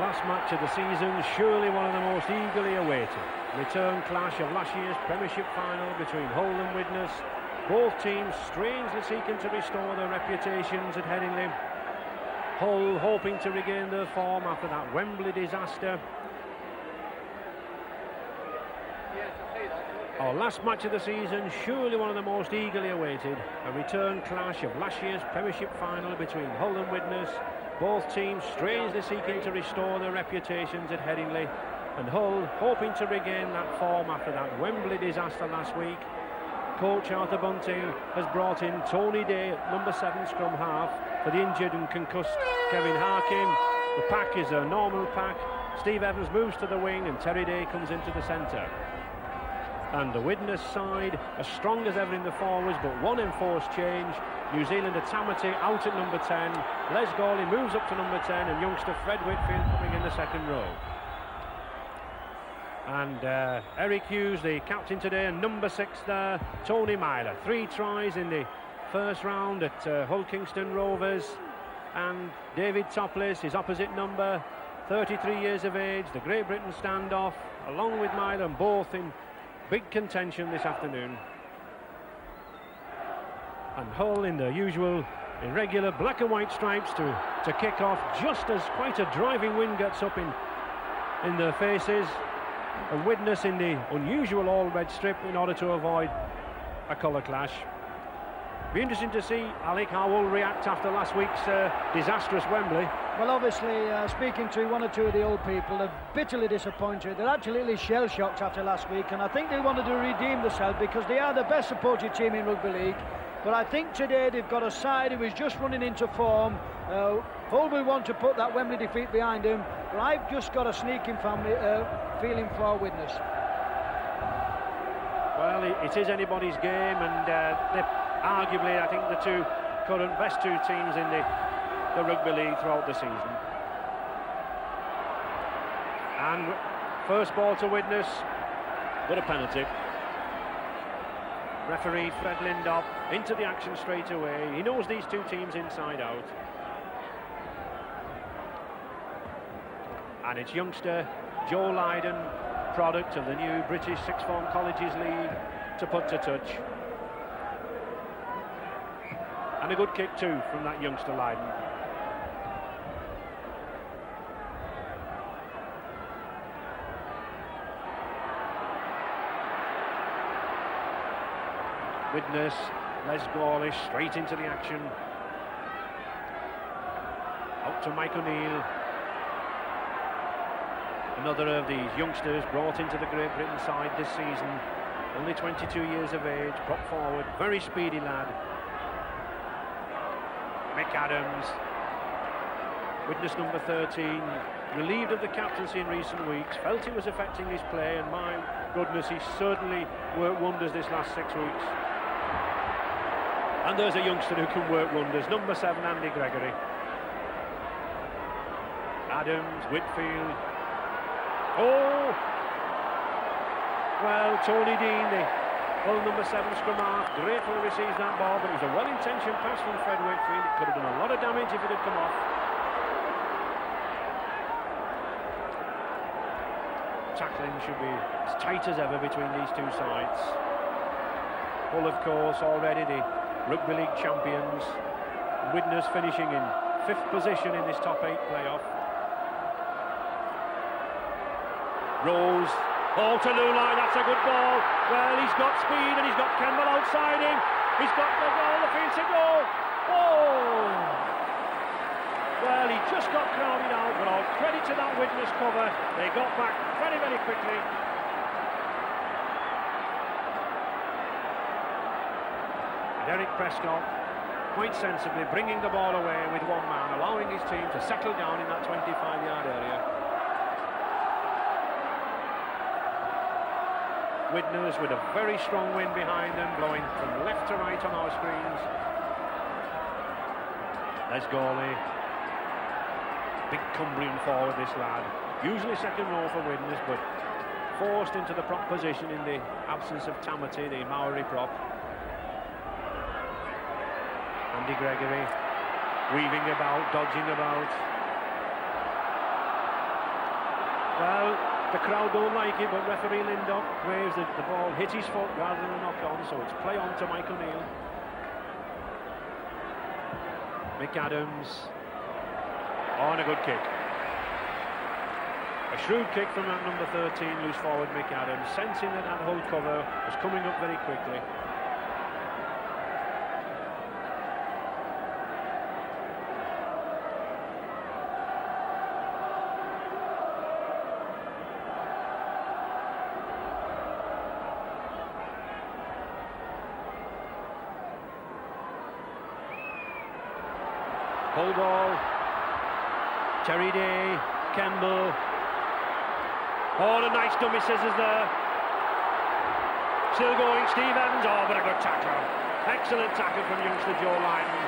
last match of the season, surely one of the most eagerly awaited. Return clash of last year's Premiership final between Hull and Widnes. Both teams strangely seeking to restore their reputations at Headingley. Hull hoping to regain their form after that Wembley disaster. Our last match of the season, surely one of the most eagerly awaited. A return clash of last year's Premiership final between Hull and Widnes. Both teams strangely seeking to restore their reputations at Headingley, and Hull hoping to regain that form after that Wembley disaster last week. Coach Arthur Bunting has brought in Tony Day at number 7 scrum half for the injured and concussed Kevin Harkin. The pack is a normal pack. Steve Evans moves to the wing and Terry Day comes into the centre. And the Widnes side as strong as ever in the forwards, but one enforced change. New Zealander Tamati out at number 10. Les Gawley moves up to number 10, and youngster Fred Whitfield coming in the second row. And Eric Hughes, the captain today, and number 6 there, Tony Myler. 3 tries in the first round at Hull Kingston Rovers. And David Topless, his opposite number, 33 years of age, the Great Britain standoff, along with Myler, and both in big contention this afternoon. And Hull in the usual irregular black and white stripes to kick off, just as quite a driving wind gets up in their faces. And Widnes in the unusual all-red strip in order to avoid a colour clash. Be interesting to see, Alec, how Hull react after last week's disastrous Wembley. Well, obviously, speaking to one or two of the old people, they're bitterly disappointed. They're absolutely shell-shocked after last week, and I think they wanted to redeem themselves because they are the best supported team in Rugby League. But I think today they've got a side who is just running into form. Hull will want to put that Wembley defeat behind him, but I've just got a sneaking feeling for Widnes. Well, it is anybody's game, and arguably, I think the best two teams in the Rugby League throughout the season. And first ball to Widnes, but a penalty. Referee Fred Lindop into the action straight away. He knows these two teams inside out. And it's youngster Joe Lydon, product of the new British Sixth Form Colleges League, to put to touch. And a good kick too from that youngster Lydon. Widnes, Les Gawley straight into the action. Out to Mike O'Neill. Another of these youngsters brought into the Great Britain side this season. Only 22 years of age, prop forward, very speedy lad. Mick Adams, Widnes number 13, relieved of the captaincy in recent weeks, felt it was affecting his play, and my goodness, he certainly worked wonders this last 6 weeks. And there's a youngster who can work wonders, number 7, Andy Gregory. Adams, Whitfield. Oh! Well, Tony Dean, the Hull number 7 scrum half, gratefully receives that ball, but it was a well-intentioned pass from Fred Whitfield. It could have done a lot of damage if it had come off. Tackling should be as tight as ever between these two sides. Hull, of course, already the Rugby League champions. Widnes finishing in 5th position in this top 8 playoff. Rose, ball to Lulai, that's a good ball. Well, he's got speed and he's got Campbell outside him. He's got the field to go. Oh! Well, he just got crowded out, but all credit to that Widnes cover. They got back very, very quickly. Derek Prescott, quite sensibly, bringing the ball away with one man, allowing his team to settle down in that 25-yard area. Widnes with a very strong wind behind them, blowing from left to right on our screens. Les Gawley, big Cumbrian forward, this lad. Usually second row for Widnes, but forced into the prop position in the absence of Tamati, the Maori prop. Andy Gregory, weaving about, dodging about. The crowd don't like it, but referee Lindop waves that the ball hit his foot rather than a knock-on, so it's play on to Michael Neal. Mick Adams. Oh, and a good kick. A shrewd kick from that number 13, loose forward Mick Adams, sensing that that Hull cover was coming up very quickly. Hull ball. Terry Day, Campbell. Oh, a nice dummy scissors there. Still going, Steve Evans. Oh, but a good tackle. Excellent tackle from youngster Joe Lyden.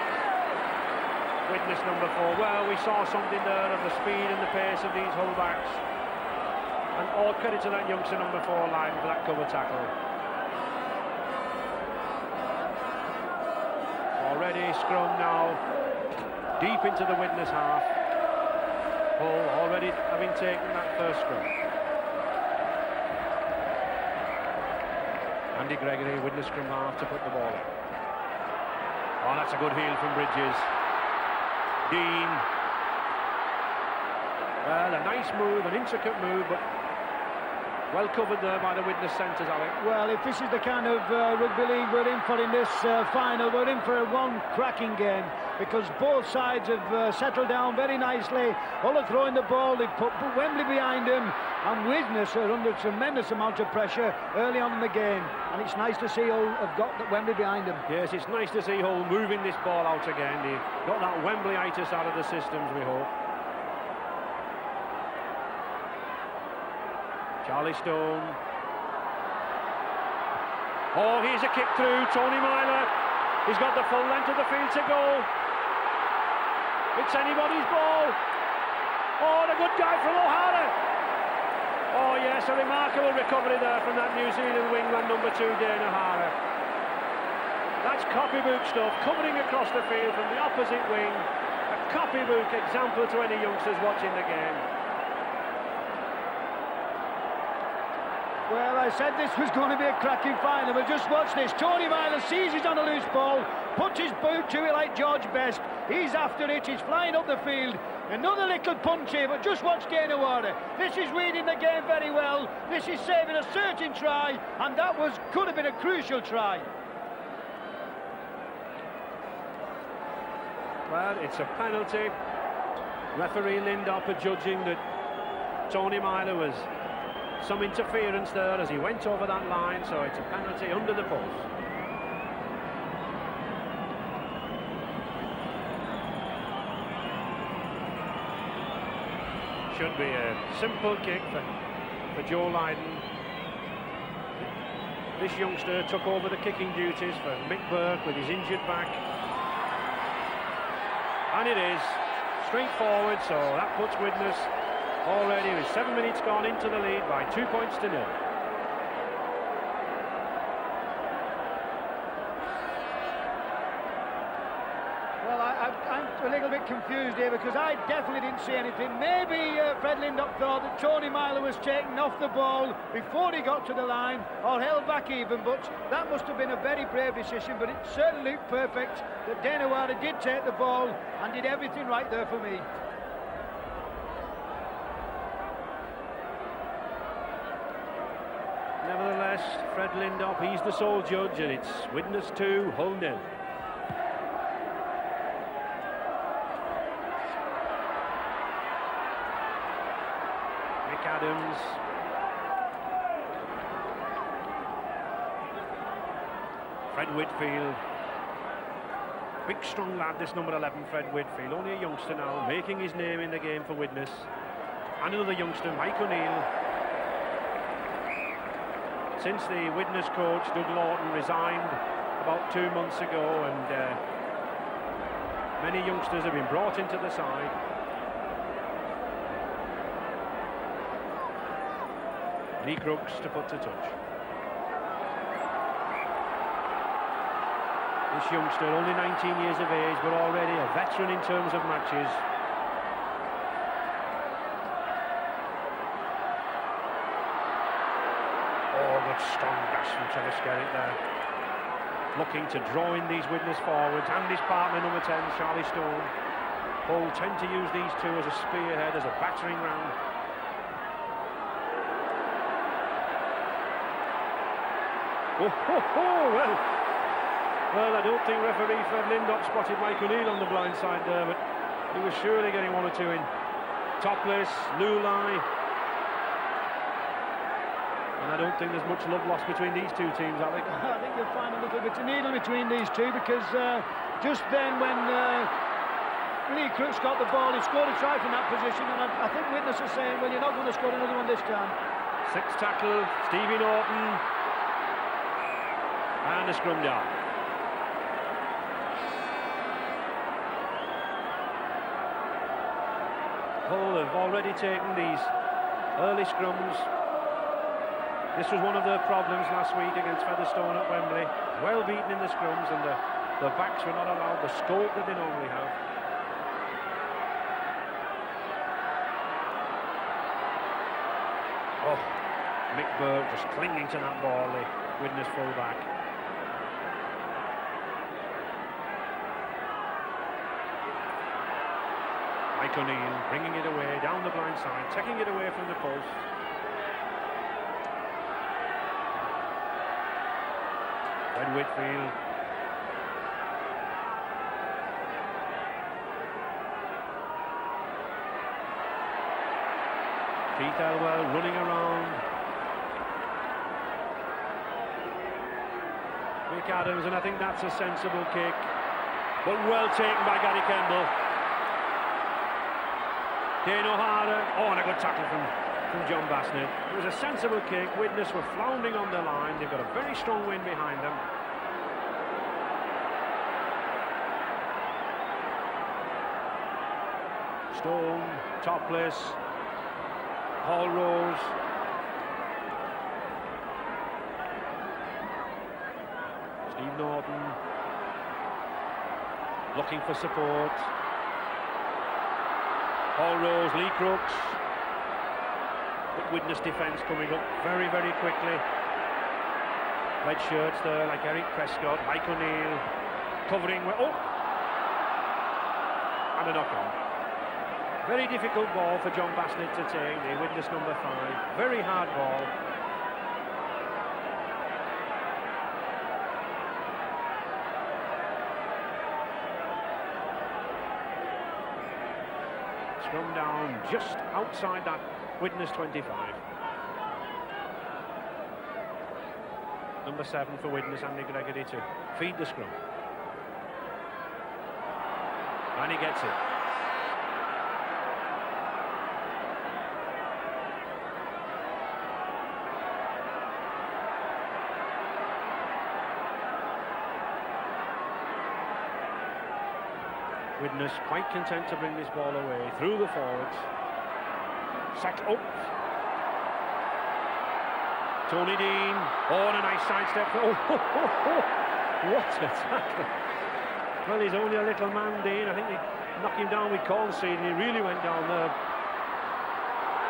Witness number 4. Well, we saw something there of the speed and the pace of these Hull backs. And all credit to that youngster number 4 Lyden for that cover tackle. Already scrum now. Deep into the Widnes half. Hull already having taken that first scrum. Andy Gregory, Widnes scrum half to put the ball in. Oh, that's a good heel from Bridges. Dean. Well, a nice move, an intricate move, but well covered there by the Widnes centres, Alec. Well, if this is the kind of rugby league we're in for in this final, we're in for one cracking game, because both sides have settled down very nicely. Hull are throwing the ball, they've put Wembley behind them, and Widnes are under tremendous amount of pressure early on in the game, and it's nice to see Hull have got Wembley behind them. Yes, it's nice to see Hull moving this ball out again. They've got that Wembley-itis out of the systems, we hope. Charlie Stone. Oh, here's a kick through. Tony Myler. He's got the full length of the field to go. It's anybody's ball. Oh, and a good guy from O'Hara. Oh, yes, a remarkable recovery there from that New Zealand wingman number 2, Dane O'Hara. That's copybook stuff, covering across the field from the opposite wing. A copybook example to any youngsters watching the game. Well, I said this was going to be a cracking final, but just watch this. Tony Myler seizes on a loose ball, puts his boot to it like George Best. He's after it, he's flying up the field. Another little punch here, but just watch Dane O'Hara. This is reading the game very well. This is saving a certain try, and that could have been a crucial try. Well, it's a penalty. Referee Lindop judging that Tony Myler was some interference there as he went over that line, so it's a penalty under the post. Should be a simple kick for Joe Lyden. This youngster took over the kicking duties for Mick Burke with his injured back. And it is straightforward, so that puts Widnes already with 7 minutes gone into the lead by 2 points to 0. Well, I'm a little bit confused here, because I definitely didn't see anything. Maybe Fred Lindop thought that Tony Myler was taken off the ball before he got to the line, or held back even, but that must have been a very brave decision. But it certainly looked perfect that Dane O'Hara did take the ball and did everything right there for me. Nevertheless, Fred Lindop, he's the sole judge, and it's Widnes 2, Hull 0. Mick Adams. Fred Whitfield. Big, strong lad, this number 11, Fred Whitfield. Only a youngster now, making his name in the game for Widnes. And another youngster, Mike O'Neill. Since the Widnes coach, Doug Lawton, resigned about 2 months ago, and many youngsters have been brought into the side. Lee Crooks to put to touch. This youngster, only 19 years of age, but already a veteran in terms of matches. strong dash from Trevor Skerritt there. Looking to draw in these Widnes forwards, and his partner number 10, Charlie Stone. Hull tend to use these two as a spearhead, as a battering ram. Well, I don't think referee Fred Lindop spotted Mike O'Neill on the blind side there, but he was surely getting one or two in. Topless, Lulai. And I don't think there's much love lost between these two teams, Alec. I think you'll find a little bit of needle between these two, because just then when Lee Crooks got the ball, he scored a try from that position, and I think Widnes are saying, well, you're not going to score another one this time. Sixth tackle, Stevie Norton. And a scrum down. Hull have already taken these early scrums. This was one of their problems last week against Featherstone at Wembley. Well beaten in the scrums, and the backs were not allowed the scope that they normally have. Oh, Mick Burke just clinging to that ball, the Widnes full-back. Mike O'Neill bringing it away down the blind side, taking it away from the post. Red Whitfield. Keith Elwell running around. Mick Adams, and I think that's a sensible kick, but well taken by Gary Kemble. Dane O'Hara, and a good tackle from John Bassnett. It was a sensible kick. Widnes were floundering on the line. They've got a very strong wind behind them. Stone, Topless, Hall Rose. Steve Norton looking for support. Hall Rose, Lee Crooks. But Widnes defence coming up very, very quickly. Red shirts there, like Eric Prescott, Mike O'Neill covering. And a knock on. Very difficult ball for John Bassnett to take, the Widnes number 5. Very hard ball. Scrum down just outside that Widnes 25. Number 7 for Widnes, Andy Gregory, to feed the scrum. And he gets it. Widnes quite content to bring this ball away through the forwards. Tony Dean. And a nice sidestep. What a tackle. Well, he's only a little man, Dean. I think they knocked him down with corn seed, and he really went down there.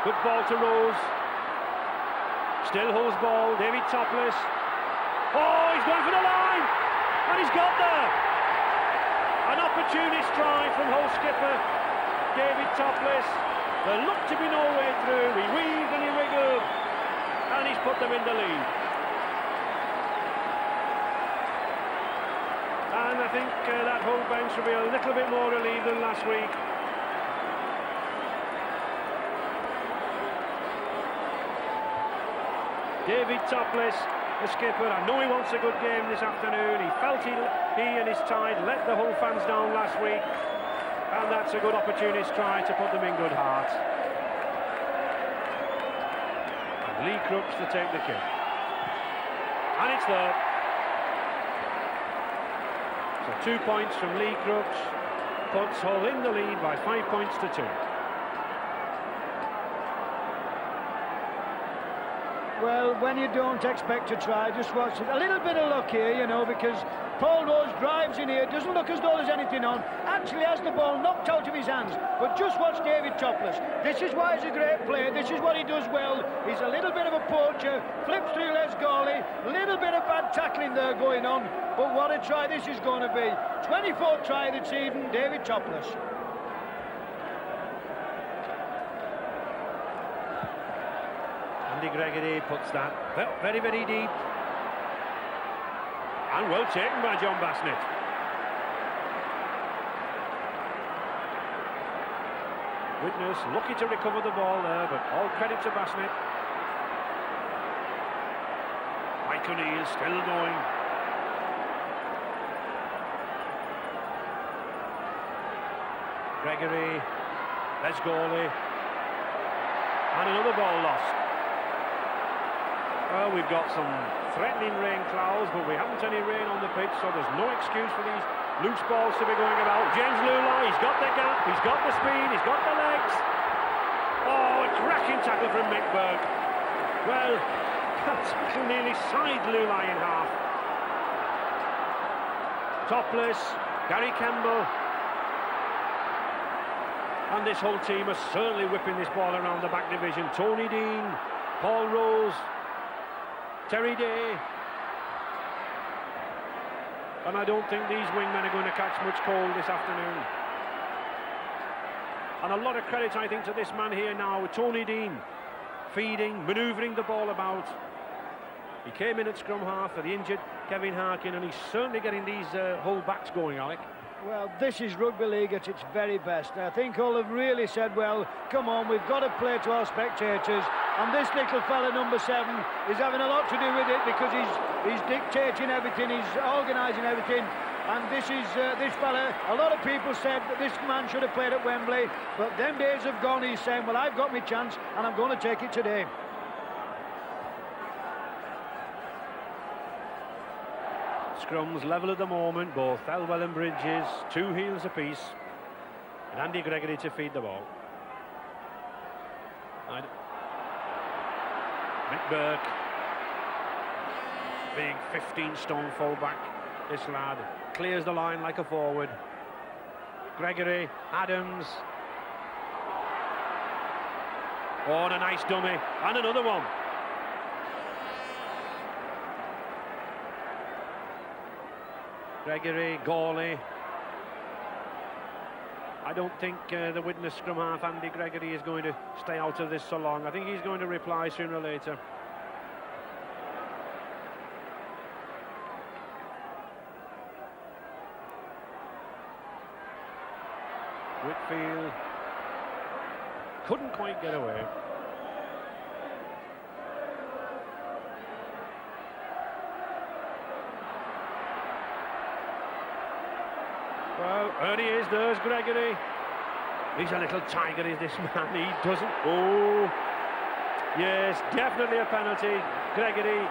Good ball to Rose. Still Hull's ball. David Topless. He's going for the line, and he's got there. An opportunist try from Hull skipper David Topless. There looked to be no way through. He weaved and he wiggled, and he's put them in the lead. And I think that Hull bench will be a little bit more relieved than last week. David Topless, the skipper, I know he wants a good game this afternoon. He felt he and his tide let the Hull fans down last week, and that's a good opportunist try to put them in good heart. And Lee Crooks to take the kick, and it's there. So 2 points from Lee Crooks puts Hull in the lead by 5 points to 2. Well, when you don't expect to try, just watch it. A little bit of luck here, you know, because Paul Rose drives in here. Doesn't look as though there's anything on. Actually has the ball knocked out of his hands. But just watch David Topless. This is why he's a great player. This is what he does well. He's a little bit of a poacher. Flips through Les Gourley. Little bit of bad tackling there going on. But what a try this is going to be. 24th try this evening, David Topless. Andy Gregory puts that very, very deep. And well taken by John Bassnett. Widnes lucky to recover the ball there, but all credit to Bassnett. Mike O'Neill still going. Gregory, Les Gourley, and another ball lost. Well, we've got some threatening rain clouds, but we haven't any rain on the pitch, so there's no excuse for these loose balls to be going about. James Lula, he's got the gap, he's got the speed, he's got the legs. Oh, a cracking tackle from Mickberg. Well, that tackle nearly sided Lula in half. Topless, Gary Campbell. And this whole team are certainly whipping this ball around the back division. Tony Dean, Paul Rose, Terry Day. And I don't think these wingmen are going to catch much cold this afternoon. And a lot of credit, I think, to this man here now, Tony Dean, feeding, manoeuvring the ball about. He came in at scrum half for the injured Kevin Harkin, and he's certainly getting these whole backs going, Alec. Well, this is rugby league at its very best. I think all have really said, well, come on, we've got to play to our spectators. And this little fella, number 7, is having a lot to do with it because he's dictating everything, he's organising everything. And this fella, a lot of people said that this man should have played at Wembley, but them days have gone. He's saying, well, I've got my chance and I'm going to take it today. Scrums level at the moment, both Elwell and Bridges, 2 heels apiece, and Andy Gregory to feed the ball. Mick big 15-stone fullback, this lad, clears the line like a forward. Gregory, Adams. Oh, and a nice dummy, and another one. Gregory, Gourley. I don't think the Widnes scrum half, Andy Gregory, is going to stay out of this so long. I think he's going to reply sooner or later. Whitfield couldn't quite get away. Well, there he is, there's Gregory. He's a little tiger, is this man. He doesn't... Oh, yes, definitely a penalty. Gregory,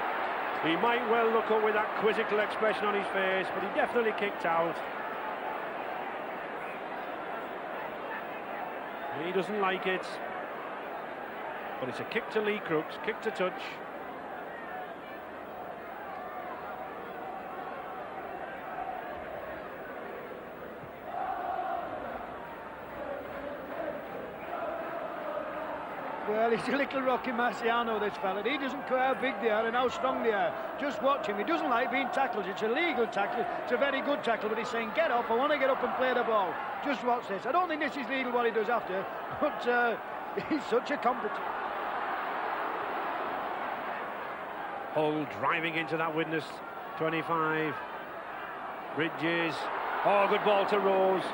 he might well look up with that quizzical expression on his face, but he definitely kicked out. He doesn't like it. But it's a kick to Lee Crooks, kick to touch. Well, he's a little Rocky Marciano, this fella. He doesn't care how big they are and how strong they are. Just watch him. He doesn't like being tackled. It's a legal tackle. It's a very good tackle, but he's saying, get up, I want to get up and play the ball. Just watch this. I don't think this is legal what he does after, but he's such a competent. Hull driving into that Widnes 25. Bridges. Oh, good ball to Rose.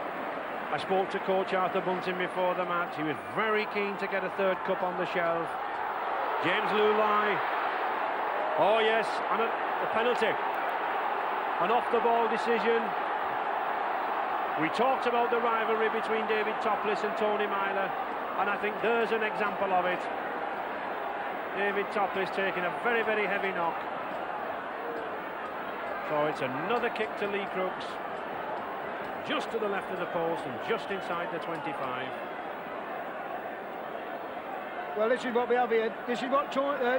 I spoke to coach Arthur Bunting before the match. He was very keen to get a third cup on the shelf. James Lulai. Oh yes, and a penalty. An off-the-ball decision. We talked about the rivalry between David Topless and Tony Myler, and I think there's an example of it. David Topless taking a very, very heavy knock. So it's another kick to Lee Crooks. Just to the left of the post and just inside the 25. Well, this is what we have here. This is what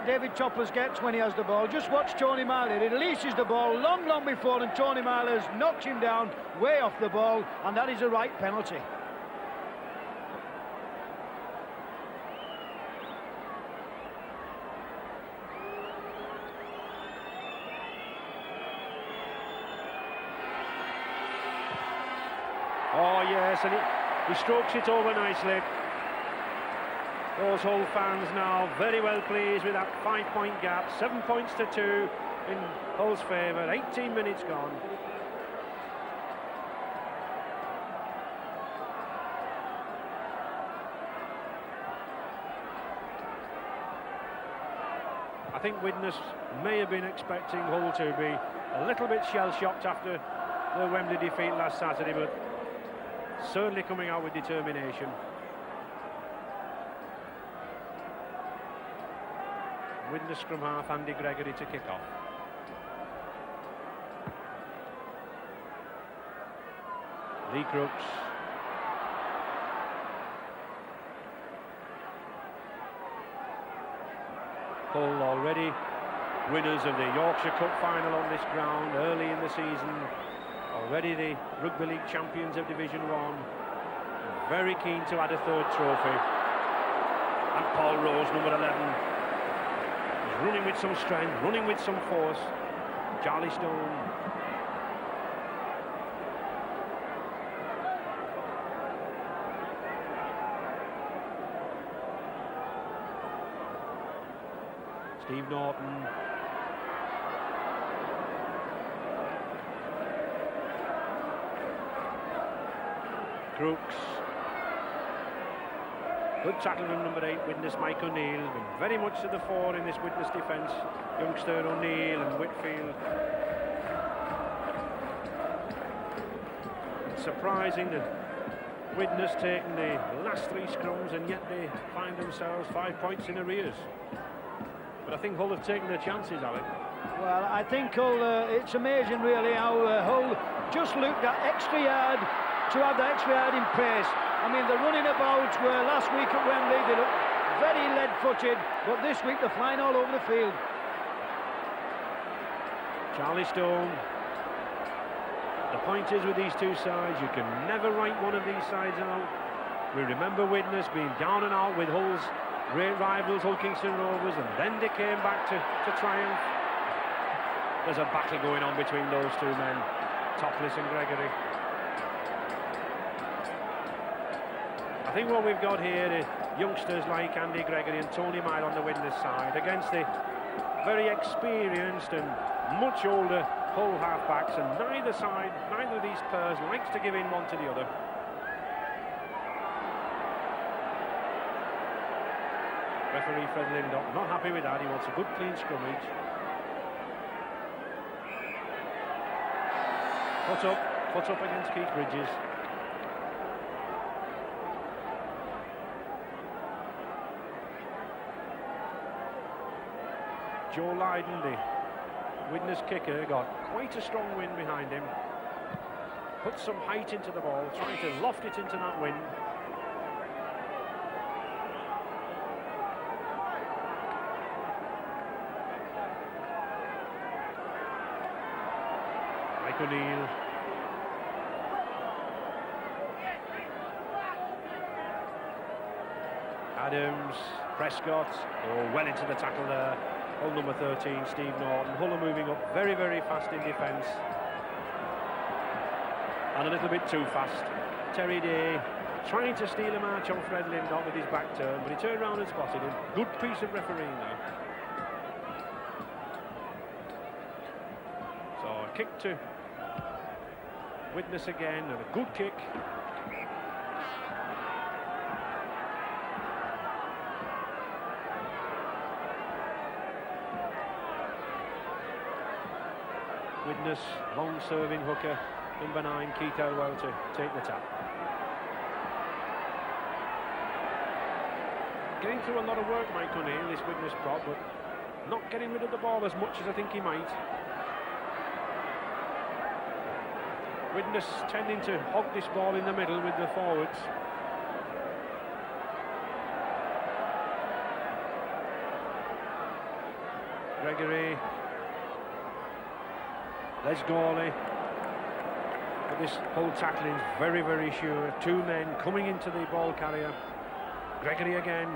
David Toppers gets when he has the ball. Just watch Tony Miley. He releases the ball long before, and Tony Miley's knocks him down way off the ball, and that is a right penalty. Oh yes, and he strokes it over nicely. Those Hull fans now very well pleased with that 5-point gap. 7 points to 2 in Hull's favour. 18 minutes gone. I think Widnes may have been expecting Hull to be a little bit shell-shocked after the Wembley defeat last Saturday, but certainly coming out with determination. Widnes scrum half, Andy Gregory to kick off. Lee Crooks. Hull already winners of the Yorkshire Cup final on this ground early in the season. Already the Rugby League champions of Division 1. Very keen to add a third trophy. And Paul Rose, number 11. Running with some strength, running with some force. Charlie Stone. Steve Norton. Crooks. Good tackle from number 8, Widnes Mike O'Neill. Been very much to the fore in this Widnes defence. Youngster O'Neill and Whitfield. It's surprising that Widnes taken the last 3 scrums and yet they find themselves 5 points in arrears. But I think Hull have taken their chances, Alec. Well, I think Hull, it's amazing really how Hull just looked that extra yard to have that extra yard in pace. I mean, the running about were last week at Wembley, they looked very lead-footed, but this week they're flying all over the field. Charlie Stone. The point is with these two sides, you can never write one of these sides out. We remember Widnes being down and out with Hull's great rivals, Hull Kingston Rovers, and then they came back to triumph. There's a battle going on between those two men, Topless and Gregory. I think what we've got here is youngsters like Andy Gregory and Tony Mile on the Widnes side against the very experienced and much older Hull halfbacks, and neither of these pairs likes to give in one to the other. Referee Fred Lindop not happy with that. He wants a good clean scrummage. Foot up against Keith Bridges. Joe Lydon, the Widnes kicker, got quite a strong wind behind him. Put some height into the ball, trying to loft it into that wind. Mike O'Neill. Adams, Prescott, well into the tackle there. Hull number 13, Steve Norton. Hull are moving up very, very fast in defence. And a little bit too fast. Terry Day trying to steal a march on Fred Lindop with his back turn, but he turned around and spotted him. Good piece of refereeing there. So a kick to Widnes again, and a good kick. Widnes, long-serving hooker, number 9, Keith Elwell, to take the tap. Getting through a lot of work, Mike O'Neill, this Widnes prop, but not getting rid of the ball as much as I think he might. Widnes tending to hog this ball in the middle with the forwards. Gregory. Les Gawley. But this whole tackling is very, very sure. Two men coming into the ball carrier. Gregory again.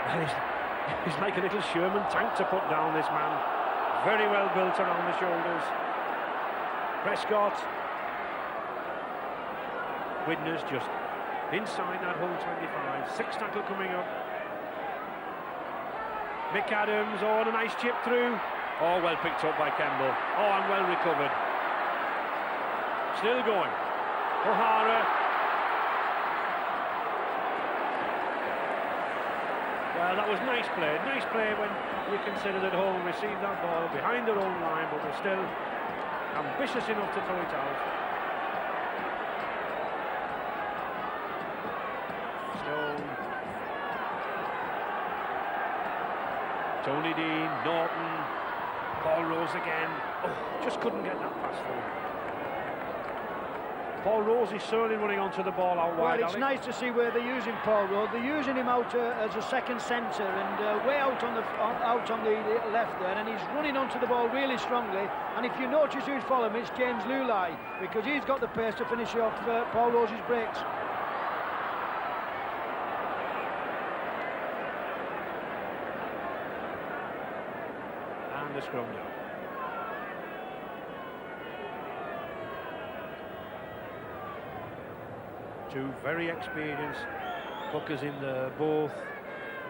Well, he's like a little Sherman tank to put down, this man. Very well built around the shoulders. Prescott. Widnes just inside that whole 25. Six tackle coming up. Mick Adams, oh, and a nice chip through. Oh, well picked up by Kemble. Oh, and well recovered. Still going. O'Hara. Well, that was nice play. Nice play when you consider that Hull received that ball behind their own line, but they're still ambitious enough to throw it out. Stone. Tony Dean, Norton, Paul Rose again. Oh, just couldn't get that pass through. Paul Rose is certainly running onto the ball out wide. Well, it's nice to see where they're using Paul Rose. They're using him out as a second centre and way out on the left there, and he's running onto the ball really strongly. And if you notice who's following him, it's James Lulai, because he's got the pace to finish off Paul Rose's breaks. And the scrum now. Two very experienced hookers in there, both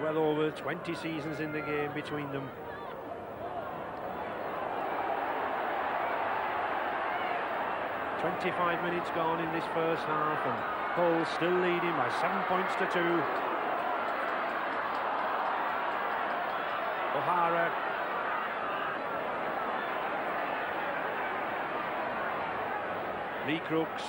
well over 20 seasons in the game between them. "25 minutes gone in this first half, and Hull still leading by 7 points to 2. O'Hara. Lee Crooks.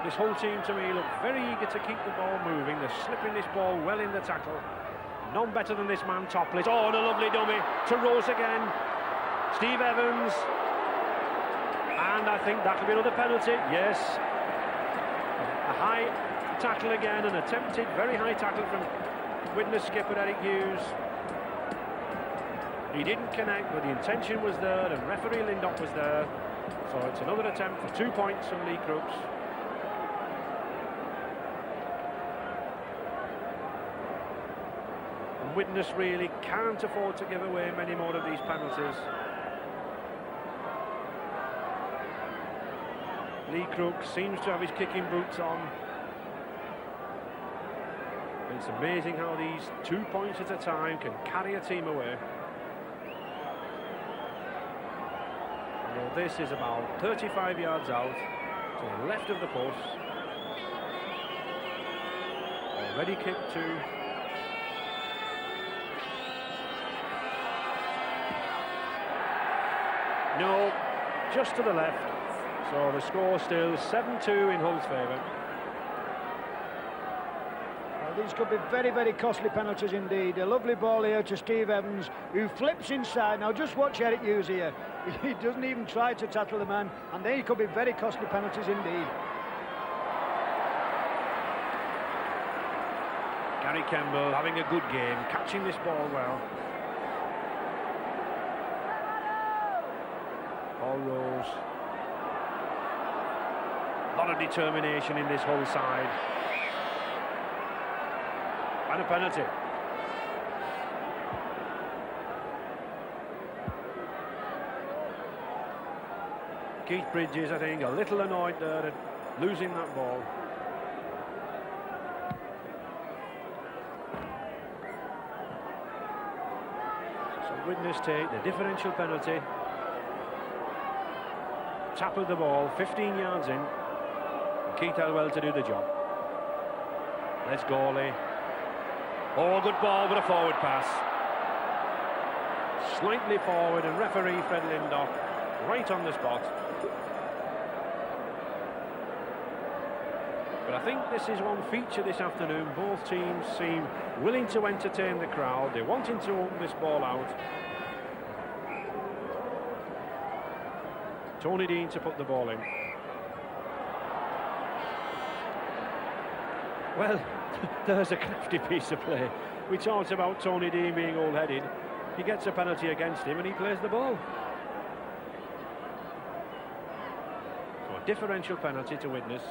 This whole team, to me, look very eager to keep the ball moving. They're slipping this ball well in the tackle. None better than this man, Topless. Oh, and a lovely dummy to Rose again. Steve Evans. And I think that'll be another penalty. Yes. A high tackle again, an attempted very high tackle from Widnes skipper Eric Hughes. He didn't connect, but the intention was there, and referee Lindop was there. So it's another attempt for 2 points from Lee Crooks. Widnes really can't afford to give away many more of these penalties. Lee Crooks seems to have his kicking boots on. It's amazing how these 2 points at a time can carry a team away. Well, this is about 35 yards out to the left of the post. Already kicked to. No, just to the left. So the score still 7-2 in Hull's favour. Well, these could be very, very costly penalties indeed. A lovely ball here to Steve Evans, who flips inside. Now just watch Eric Hughes here. He doesn't even try to tackle the man, and they could be very costly penalties indeed. Gary Kemble having a good game, catching this ball well. Paul Rose. A lot of determination in this Hull side. And a penalty. Keith Bridges, I think, a little annoyed there at losing that ball. So Widnes take the differential penalty. Tap of the ball, 15 yards in. Keith Elwell to do the job. Les Gawley. Oh, good ball, but a forward pass. Slightly forward, and referee Fred Lindop right on the spot. But I think this is one feature this afternoon. Both teams seem willing to entertain the crowd. They're wanting to open this ball out. Tony Dean to put the ball in. Well, There's a crafty piece of play. We talked about Tony Dean being all-headed. He gets a penalty against him and he plays the ball. So a differential penalty to witness.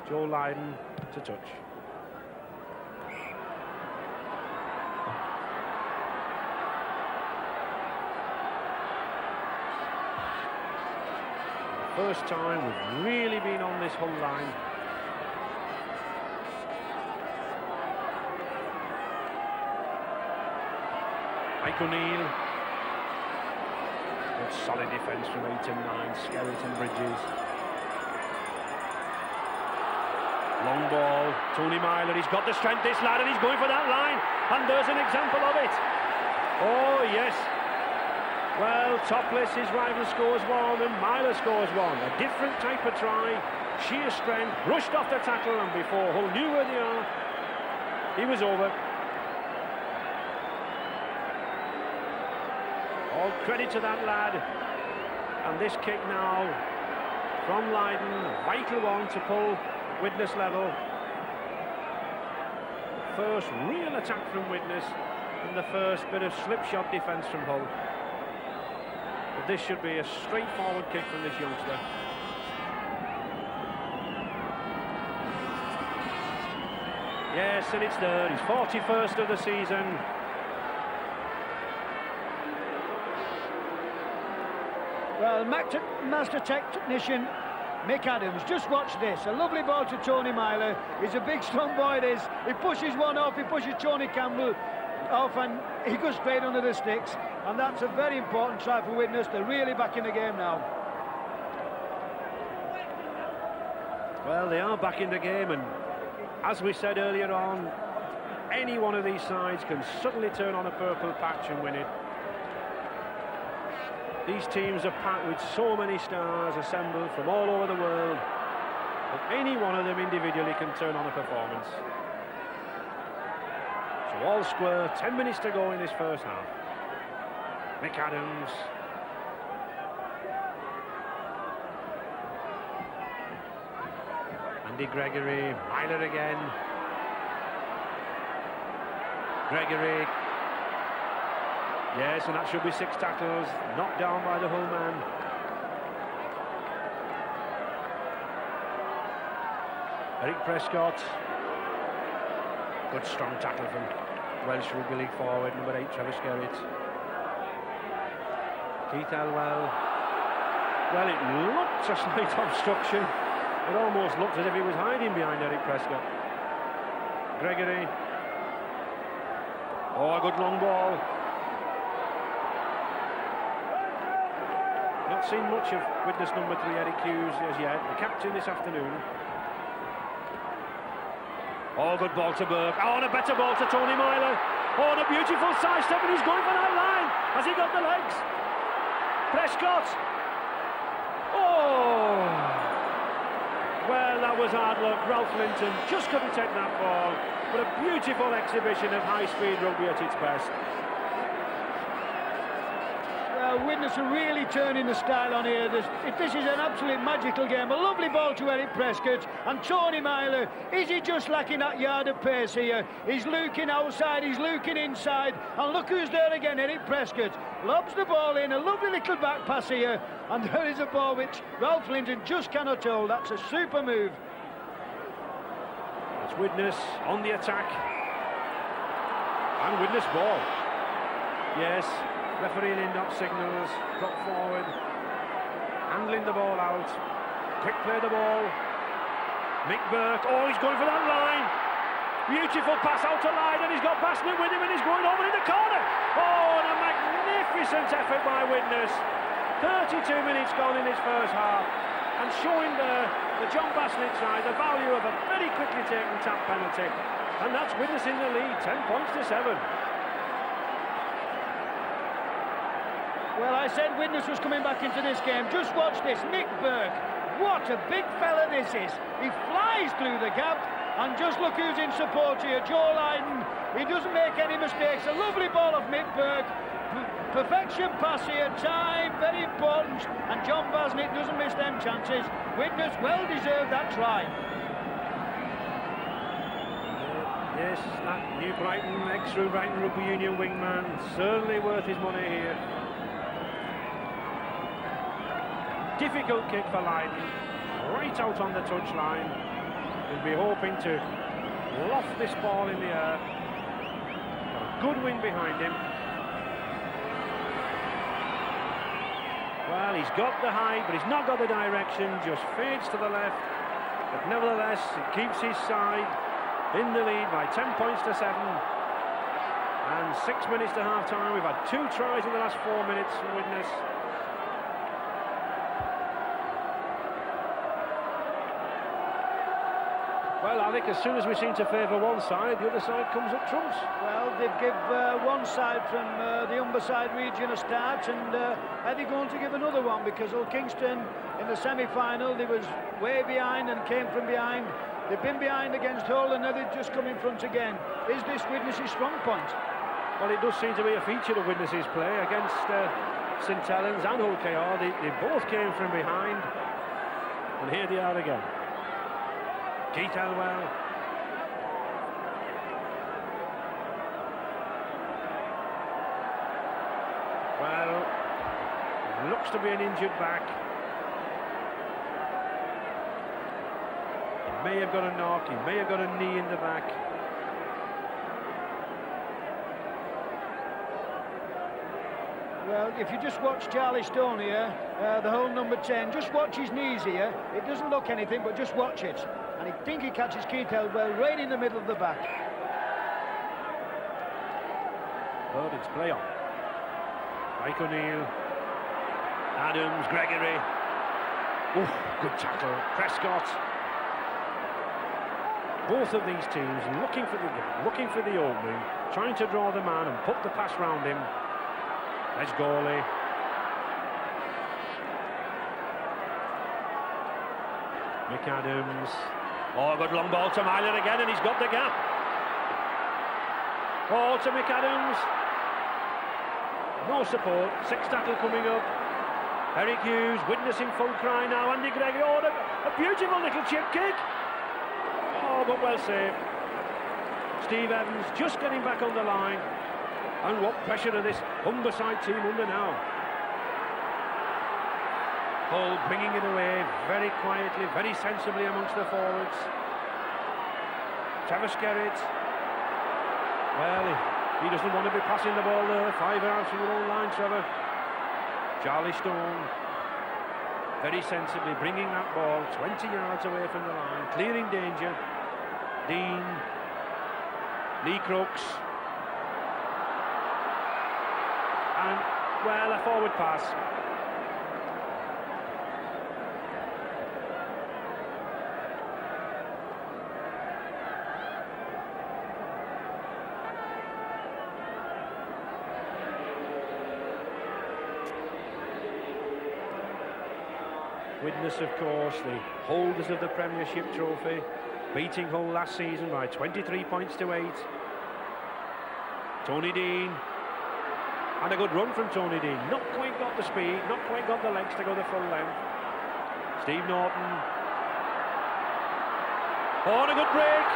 Joe Lydon to touch. First time we've really been on this Hull line. Mike O'Neill. Good solid defence from 8 and 9. Skeleton Bridges. Long ball. Tony Myler. He's got the strength, this lad, and he's going for that line. And there's an example of it. Oh, yes. Well, Topless, his rival scores one, and Myler scores one. A different type of try. Sheer strength. Rushed off the tackle, and before Hull knew where they are, he was over. All credit to that lad. And this kick now from Lydon, a vital one to pull Widnes level. First real attack from Widnes, and the first bit of slipshod defence from Hull. But this should be a straightforward kick from this youngster. Yes, and it's there. He's 41st of the season. Well, master technician Mick Adams, just watch this. A lovely ball to Tony Myler. He's a big, strong boy, it is. He pushes one off, he pushes Tony Campbell off, and he goes straight under the sticks. And that's a very important try for Widnes. They're really back in the game now. Well, they are back in the game, and as we said earlier on, any one of these sides can suddenly turn on a purple patch and win it. These teams are packed with so many stars assembled from all over the world, that any one of them individually can turn on a performance. So all square, 10 minutes to go in this first half. Mick Adams. Andy Gregory, Myler again. Gregory. Yes, and that should be 6 tackles, knocked down by the Hull man. Eric Prescott. Good strong tackle from Welsh Rugby League forward, number 8, Trevor Skerritt. Keith Elwell. Well, it looked a slight obstruction. It almost looked as if he was hiding behind Eric Prescott. Gregory. Oh, a good long ball. Not seen much of Widnes number 3, Eric Hughes, as yet. The captain this afternoon. Oh, good ball to Burke. Oh, and a better ball to Tony Myler. Oh, and a beautiful sidestep, and he's going for that line. Has he got the legs? Prescott. Oh! Well, that was hard luck. Ralph Linton just couldn't take that ball. But a beautiful exhibition of high-speed rugby at its best. Widnes are really turning the style on here. This is an absolute magical game. A lovely ball to Eric Prescott, and Tony Myler. Is he just lacking that yard of pace here? He's looking outside, he's looking inside, and look who's there again, Eric Prescott. Lobs the ball in, a lovely little back pass here, and there is a ball which Ralph Linton just cannot hold. That's a super move. It's Widnes on the attack, and Widnes ball. Yes. Referee in dot signals, drop forward, handling the ball out, quick play the ball, Mick Burke, oh, he's going for that line, beautiful pass out to Lydon, he's got Basnett with him and he's going over in the corner, oh, and a magnificent effort by Widnes, 32 minutes gone in this first half, and showing the John Basnett side the value of a very quickly taken tap penalty, and that's Widnes in the lead, 10 points to 7. Well, I said Widnes was coming back into this game. Just watch this, Mick Burke. What a big fella this is. He flies through the gap, and just look who's in support here, Joe Lydon. He doesn't make any mistakes. A lovely ball of Mick Burke. Perfection pass here, time, very important. And John Basnett doesn't miss them chances. Widnes well deserved that try. Yes, that new Brighton, ex-Brighton Rugby Union wingman, certainly worth his money here. Difficult kick for Leiden, right out on the touchline. He'll be hoping to loft this ball in the air. Got a good wind behind him. Well, he's got the height, but he's not got the direction, just fades to the left. But nevertheless, it keeps his side in the lead by 10 points to 7. And 6 minutes to half-time. We've had 2 tries in the last 4 minutes from Widnes. Well, I think as soon as we seem to favour one side, the other side comes up trumps. Well, they've given one side from the Humberside region a start, and are they going to give another one? Because Old Kingston in the semi-final, they was way behind and came from behind. They've been behind against Hull, and now they've just come in front again. Is this Widnes' strong point? Well, it does seem to be a feature of Widnes' play against St Helens and Hull KR. They both came from behind, and here they are again. Keith Elwell. Well, looks to be an injured back. He may have got a knock, he may have got a knee in the back. Well, if you just watch Charlie Stone here, the whole number 10, just watch his knees here. It doesn't look anything, but just watch it. And I think he catches Keith Elwell right in the middle of the back. But it's play on. Mike O'Neill. Adams, Gregory. Ooh, good tackle. Prescott. Both of these teams looking for the opening, trying to draw the man and put the pass round him. There's Gawley. Mick Adams. Oh, good long ball to Myler again, and he's got the gap. Ball to Mick Adams. No support. 6 tackle coming up. Eric Hughes, Widnes in full cry now. Andy Gregory. Oh, a beautiful little chip kick. Oh, but well saved. Steve Evans just getting back on the line. And what pressure are this Humberside team under now? Hull bringing it away very quietly, very sensibly amongst the forwards. Trevor Skerritt. Well, he doesn't want to be passing the ball there. 5 yards from your own line, Trevor. Charlie Stone. Very sensibly bringing that ball 20 yards away from the line. Clearing danger. Dean. Lee Crooks. And, well, a forward pass. Widnes, of course, the holders of the Premiership trophy, beating Hull last season by 23 points to 8. Tony Dean. And a good run from Tony Dean. Not quite got the speed, not quite got the legs to go the full length. Steve Norton. Oh, and a good break.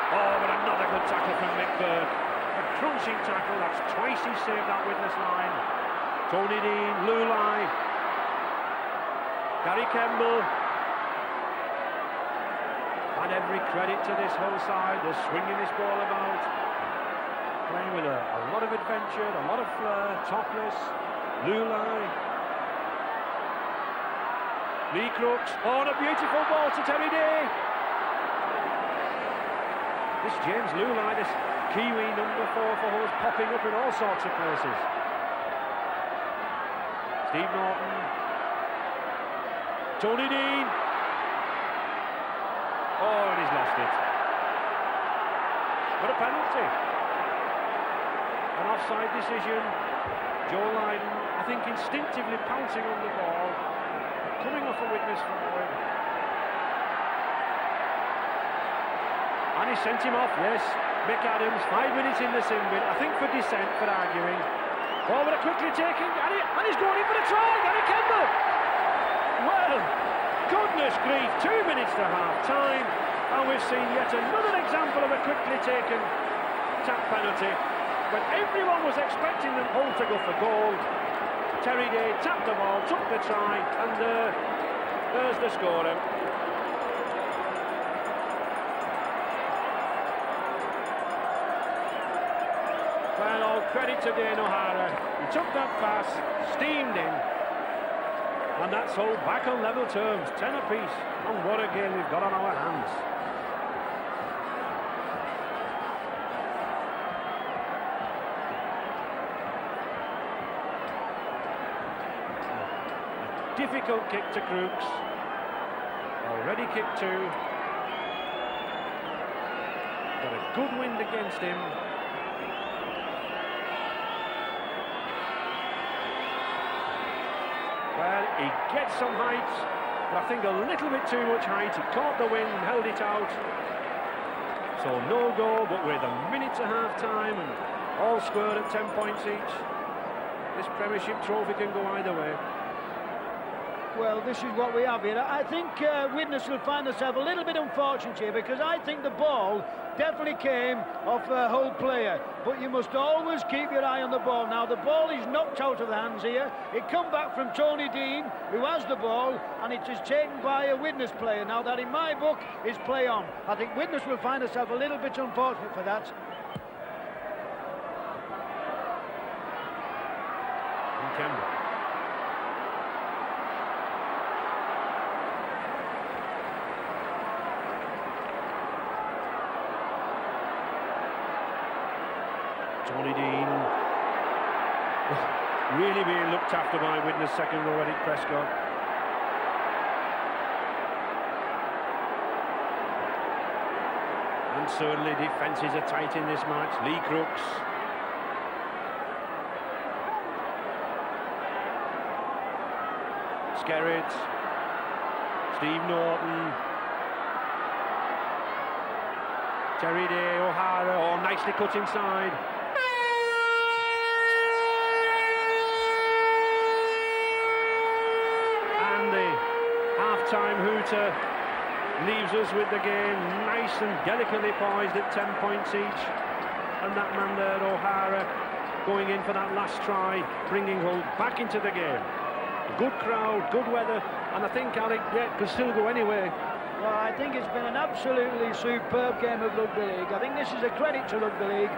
Oh, but another good tackle from Mick Burke. A crunching tackle. That's twice he saved that Widnes line. Tony Dean, Lulai. Gary Kemble. And every credit to this Hull side. They're swinging this ball about. Playing with a lot of adventure, a lot of flair. Topless, Lulai, Lee Crooks. Oh, and a beautiful ball to Terry Day. This James Lulai, this Kiwi number 4 for Hull, is popping up in all sorts of places. Steve Norton. Tony Dean. Oh, and he's lost it. But a penalty. An offside decision. Joe Leiden, I think, instinctively pouncing on the ball, coming off a Widnes forward. And he sent him off, yes. Mick Adams, 5 minutes in the sin bin, I think for dissent, for arguing. Oh, but quickly taking, and he's going in for a try, Gary Kemble. Well, goodness grief, 2 minutes to half-time. And we've seen yet another example of a quickly taken tap penalty. When everyone was expecting them all to go for goal, Terry Day tapped the ball, took the try, and there's the scorer. Well, all credit to Dane O'Hara. He took that pass, steamed in, and that's all back on level terms, 10 apiece. And what a game we've got on our hands. Difficult kick to Crooks. Already kicked two. Got a good wind against him. Well, he gets some height, but I think a little bit too much height. He caught the wind, held it out. So no goal, but with a minute to half time and all squared at 10 points each. This Premiership trophy can go either way. Well, this is what we have here. I think Widnes will find themselves a little bit unfortunate here, because I think the ball definitely came off a Hull player. But you must always keep your eye on the ball. Now, the ball is knocked out of the hands here. It come back from Tony Dean, who has the ball, and it is taken by a Widnes player. Now, that in my book is play on. I think Widnes will find themselves a little bit unfortunate for that. Campbell. Tony Dean really being looked after by Widnes second row Eric Prescott. And certainly defences are tight in this match. Lee Crooks. Skerritt. Steve Norton. Terry Day, O'Hara, oh, nicely cut inside. And the half-time hooter leaves us with the game nice and delicately poised at 10 points each. And that man there, O'Hara, going in for that last try, bringing Hull back into the game. Good crowd, good weather, and I think Alec could still go anyway. Well, I think it's been an absolutely superb game of Rugby League. I think this is a credit to Rugby League.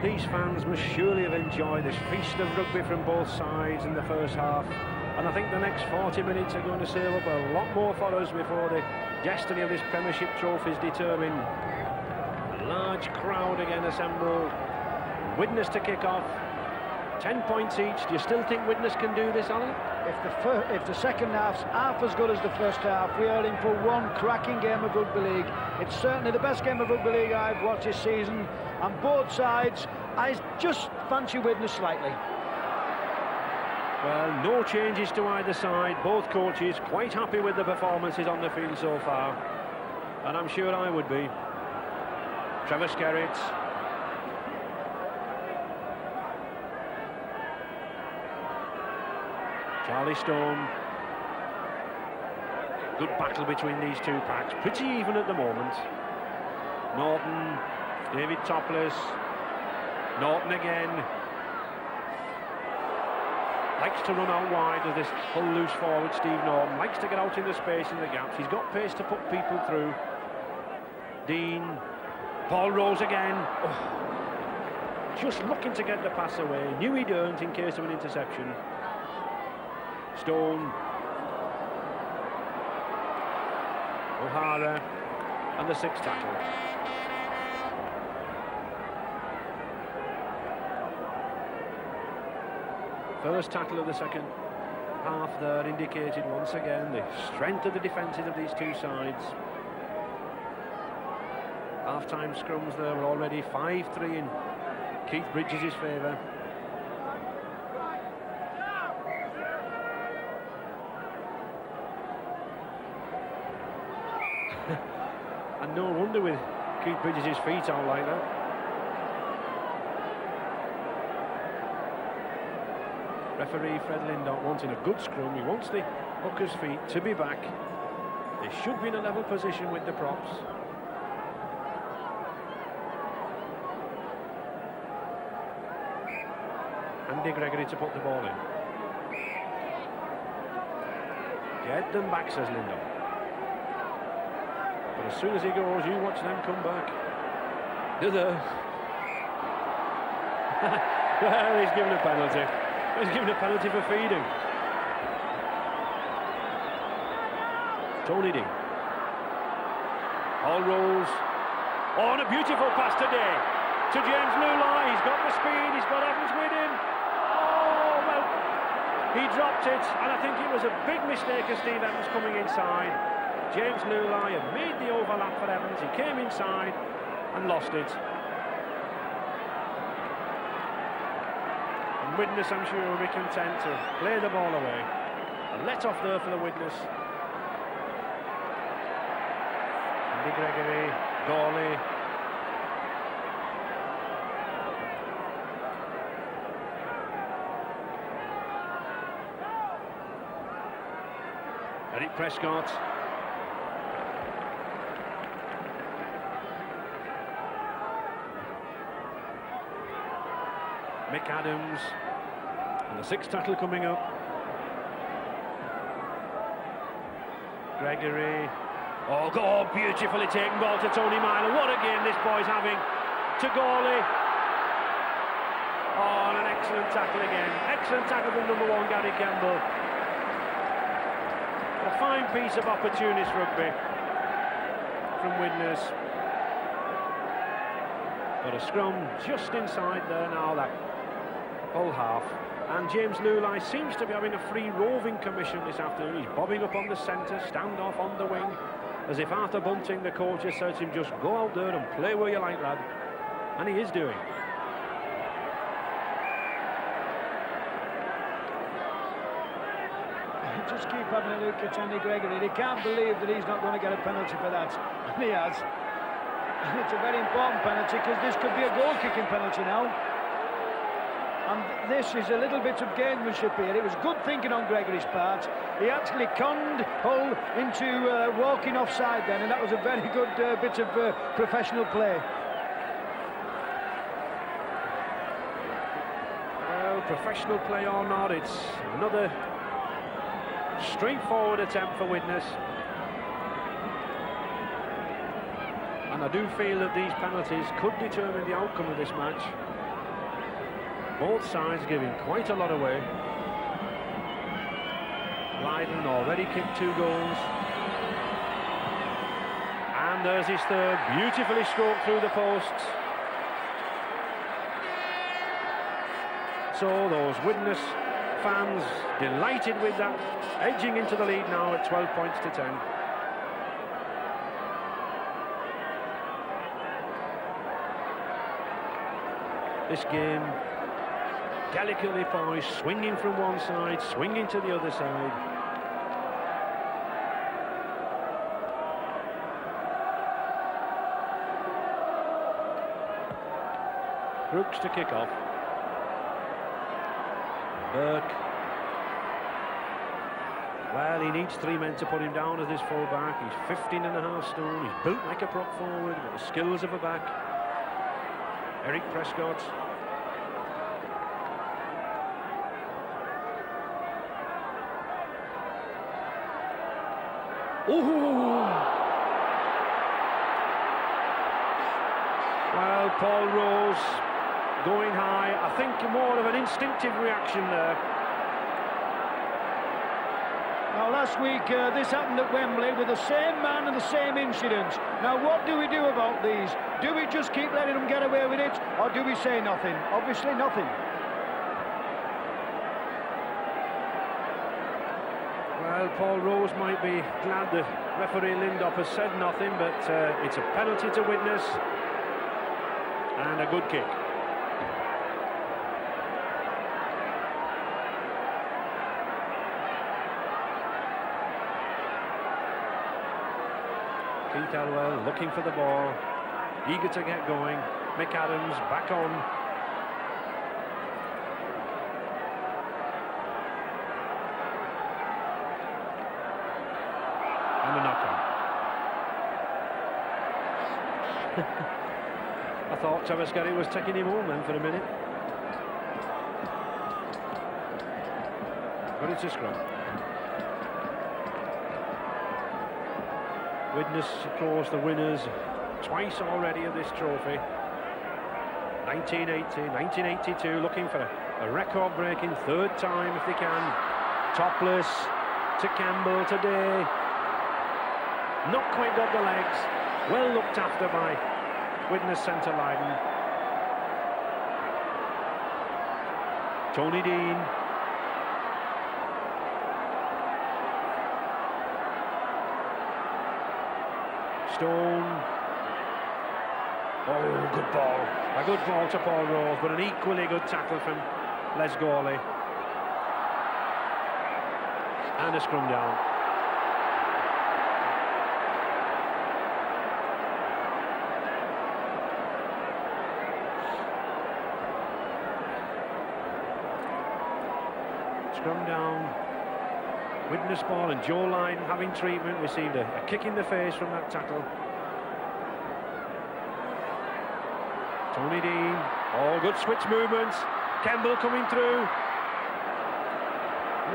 These fans must surely have enjoyed this feast of rugby from both sides in the first half, and I think the next 40 minutes are going to serve up a lot more for us before the destiny of this Premiership trophy is determined. A large crowd again assembled. Widnes to kick off. 10 points each. Do you still think Widnes can do this, Alan? If the second half's half as good as the first half, we are in for one cracking game of Rugby League. It's certainly the best game of Rugby League I've watched this season. On both sides, I just fancy Widnes slightly. Well, no changes to either side. Both coaches quite happy with the performances on the field so far. And I'm sure I would be. Trevor Skerritt. Charlie Stone. Good battle between these two packs. Pretty even at the moment. Norton. David Topless. Norton again. Likes to run out wide with this full loose forward, Steve Norton. Likes to get out in the space in the gaps. He's got pace to put people through. Dean. Paul Rose again. Oh, just looking to get the pass away. Knew he'd earned in case of an interception. Stone. O'Hara. And the sixth tackle. First tackle of the second half there indicated once again the strength of the defences of these two sides. Half-time scrums there were already 5-3 in Keith Bridges' favour. And no wonder with Keith Bridges' feet out like that. Referee Fred Lindop wanting a good scrum. He wants the hooker's feet to be back. They should be in a level position with the props. Andy Gregory to put the ball in. Get them back, says Lindop. But as soon as he goes, you watch them come back. Do they? Well, he's given a penalty. He's given a penalty for feeding. Tony D. All rolls. Oh, and a beautiful pass today to James Lulai. He's got the speed, he's got Evans with him. Oh, well, he dropped it, and I think it was a big mistake of Steve Evans coming inside. James Lulai had made the overlap for Evans. He came inside and lost it. And Widnes, I'm sure, will be content to play the ball away. A let off there for the Widnes. Andy Gregory, Gawley. Eric Prescott. Mick Adams. And the sixth tackle coming up. Gregory. Oh, beautifully taken ball to Tony Myler. What a game this boy's having. To Gawley. Oh, and an excellent tackle again. Excellent tackle from number 1, Gary Campbell. A fine piece of opportunist rugby from Widnes. But a scrum just inside there now, that whole half. And James Lulai seems to be having a free roving commission this afternoon. He's bobbing up on the centre, stand off on the wing, as if Arthur Bunting, the coach, has said to him, just go out there and play where you like, lad. And he is doing. Just keep having a look at Andy Gregory. He can't believe that he's not going to get a penalty for that. And he has. And it's a very important penalty, because this could be a goal-kicking penalty now. And this is a little bit of gamemanship here. It was good thinking on Gregory's part. He actually conned Hull into walking offside then, and that was a very good bit of professional play. Well, professional play or not, it's another straightforward attempt for Widnes. And I do feel that these penalties could determine the outcome of this match. Both sides giving quite a lot away. Lydon already kicked 2 goals. And there's his third, beautifully stroked through the posts. So those Widnes fans delighted with that, edging into the lead now at 12 points to 10. This game delicately poised, swinging from one side, swinging to the other side. Brooks to kick off. Burke. Well, he needs 3 men to put him down as this full-back. He's 15.5 stone. He's built like a prop forward with the skills of a back. Eric Prescott. Ooh! Well, Paul Rose going high. I think more of an instinctive reaction there. Now, last week, this happened at Wembley with the same man and the same incident. Now, what do we do about these? Do we just keep letting them get away with it, or do we say nothing? Obviously, nothing. Well, Paul Rose might be glad that referee Lindop has said nothing, but it's a penalty to Widnes and a good kick. Keith Elwell looking for the ball, eager to get going. Mick Adams back on. And a knock-on. I thought Thomas Gary was taking him home then for a minute. But it's a scrum. Widnes, of course, the winners twice already of this trophy. 1980, 1982, looking for a record-breaking third time if they can. Topless to Campbell today. Not quite got the legs. Well looked after by Widnes centre Leiden. Tony Dean. Stone. Oh, good ball. A good ball to Paul Rose, but an equally good tackle from Les Gorley. And a scrum down. Scrum down. Widnes ball, and Joe Line having treatment, received a kick in the face from that tackle. Tony Dean, oh, good switch movements. Campbell coming through.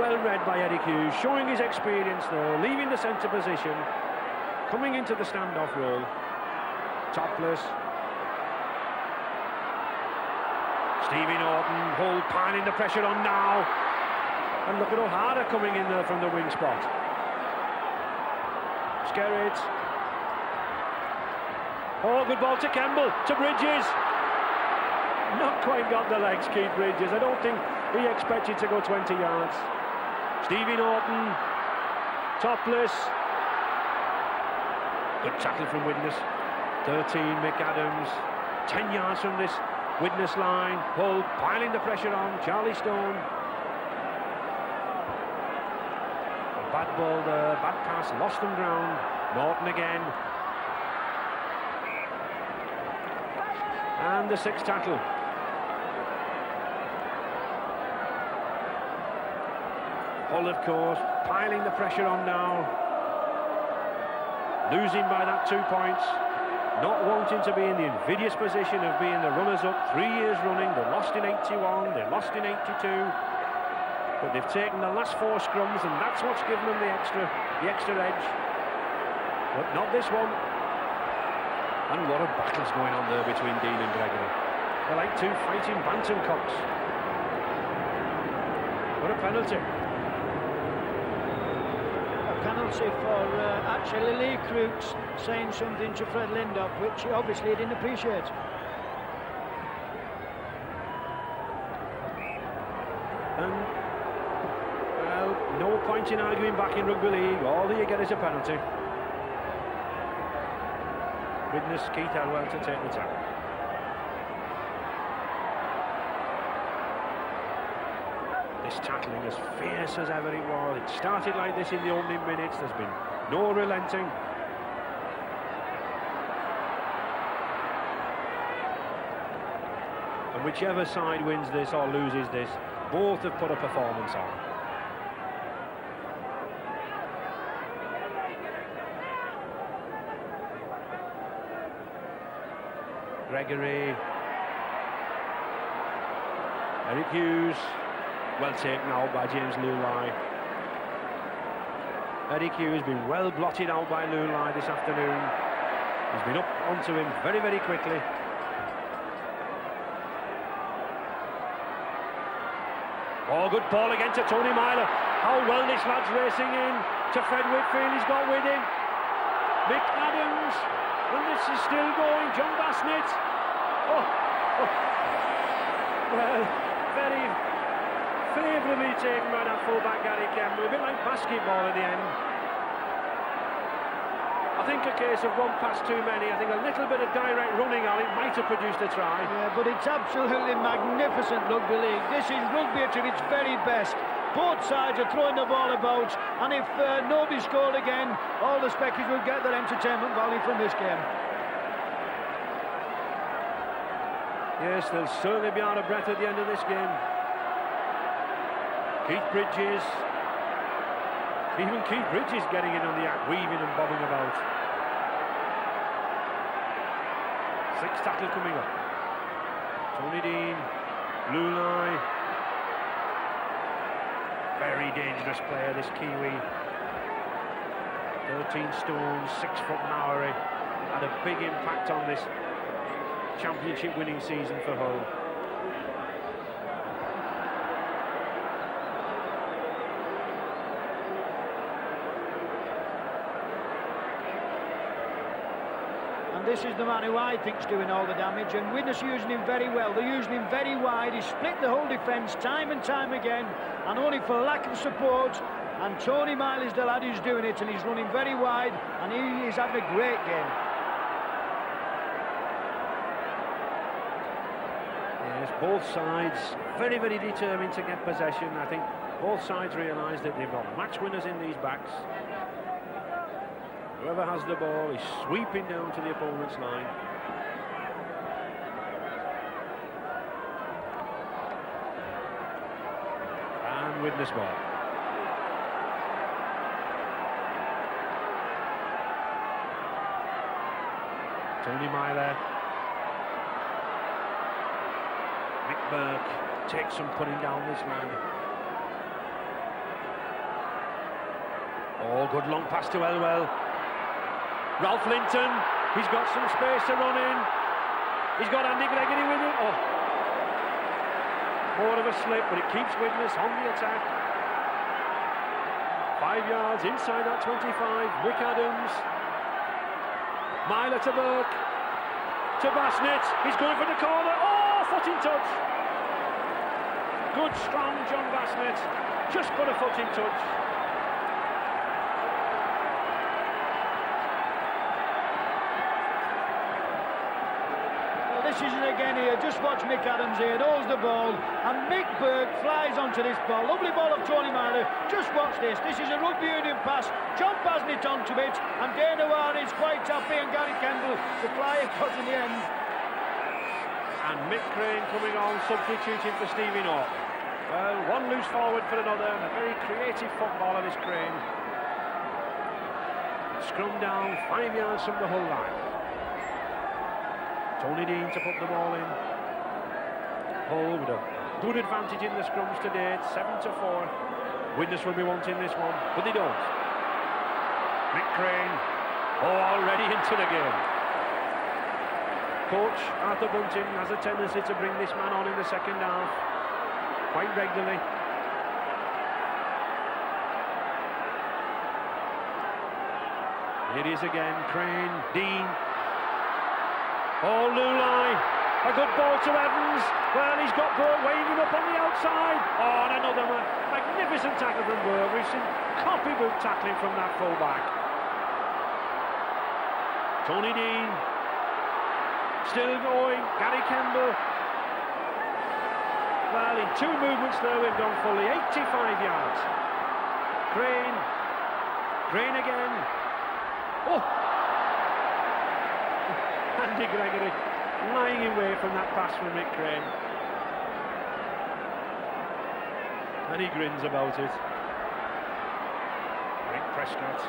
Well read by Eric Hughes, showing his experience though, leaving the centre position, coming into the standoff role. Topless. Stevie Norton, Hull piling the pressure on now. And look at O'Hara coming in there from the wing spot. Skerritt. Oh, good ball to Campbell, to Bridges. Not quite got the legs, Keith Bridges. I don't think he expected to go 20 yards. Stevie Norton. Topless. Good tackle from Widnes. 13, Mick Adams. 10 yards from this Widnes line. Hull piling the pressure on. Charlie Stone. Bad ball there, bad pass, lost on ground. Norton again. And the sixth tackle. Hull, of course, piling the pressure on now. Losing by that 2 points. Not wanting to be in the invidious position of being the runners-up 3 years running. They lost in 81, they lost in 82. But they've taken the last 4 scrums, and that's what's given them the extra edge. But not this one. And what a battle's going on there between Dean and Gregory. They're like two fighting bantam cocks. What a penalty. A penalty for actually Lee Crooks saying something to Fred Lindop, which he obviously didn't appreciate. No point in arguing back in rugby league. All that you get is a penalty. Widnes, Keith Elwell to take the tackle. This tackling as fierce as ever it was. It started like this in the opening minutes. There's been no relenting. And whichever side wins this or loses this, both have put a performance on. Gregory. Eric Hughes. Well taken out by James Lulai. Eric Hughes has been well blotted out by Lulai this afternoon. He's been up onto him very, very quickly. Oh, good ball again to Tony Myler. How well this lad's racing in to Fred Whitfield. He's got with him. Mick Adams. And this is still going. John Bassnett. Oh. Well, very favourably taken by that fullback Gary Campbell. A bit like basketball in the end. I think a case of one pass too many. I think a little bit of direct running on it might have produced a try. Yeah, but it's absolutely magnificent rugby league. This is rugby to its very best. Both sides are throwing the ball about, and if nobody scored again, all the spectators will get their entertainment value from this game. Yes, they'll certainly be out of breath at the end of this game. Keith Bridges. Even Keith Bridges getting in on the act, weaving and bobbing about. Sixth tackle coming up. Tony Dean, Lulai. Very dangerous player, this Kiwi. 13 stone, 6 foot Maori. Had a big impact on this championship winning season for Hull. And this is the man who I think is doing all the damage, and Widnes are using him very well. They're using him very wide. He's split the whole defence time and time again, and only for lack of support. And Tony Miley is the lad who's doing it, and he's running very wide, and he's having a great game. Yes, both sides very, very determined to get possession. I think both sides realise that they've got match winners in these backs. Whoever has the ball is sweeping down to the opponent's line. And Widnes ball. Tony Myler. Mick Burke takes some putting down this man. Oh, good long pass to Elwell. Ralph Linton, he's got some space to run in. He's got Andy Gregory with him. Oh, more of a slip, but it keeps Widnes on the attack. 5 yards inside that 25. Wick Adams. Myler to Burke. To Bassnett. He's going for the corner. Oh, foot in touch. Good, strong John Bassnett. Just put a foot in touch. This is it again here. Just watch Mick Adams here. Holds the ball, and Mick Burke flies onto this ball. Lovely ball of Tony Myler. Just watch this. This is a rugby union pass. John Bassnett onto it, and Dana Warren is quite happy, and Gary Campbell the fly across in the end. And Mick Crane coming on, substituting for Stevie North. Well, one loose forward for another. A very creative footballer, this Crane. Scrum down 5 yards from the Hull line. Tony Dean to put the ball in. Hull with a good advantage in the scrums to date, 7-4. Widnes will be wanting this one, but they don't. Mick Crane, already into the game. Coach Arthur Bunting has a tendency to bring this man on in the second half, quite regularly. Here he is again, Crane, Dean. Oh, Lulai, a good ball to Evans. Well, he's got Burke weighing him up on the outside. Oh, and another one. Magnificent tackle from Burke. We've seen copybook tackling from that full-back. Tony Dean, still going. Gary Campbell. Well, in 2 movements there, we've gone fully 85 yards. Crane again. Oh! Andy Gregory lying away from that pass from Mick Crane. And he grins about it. Rick Prescott.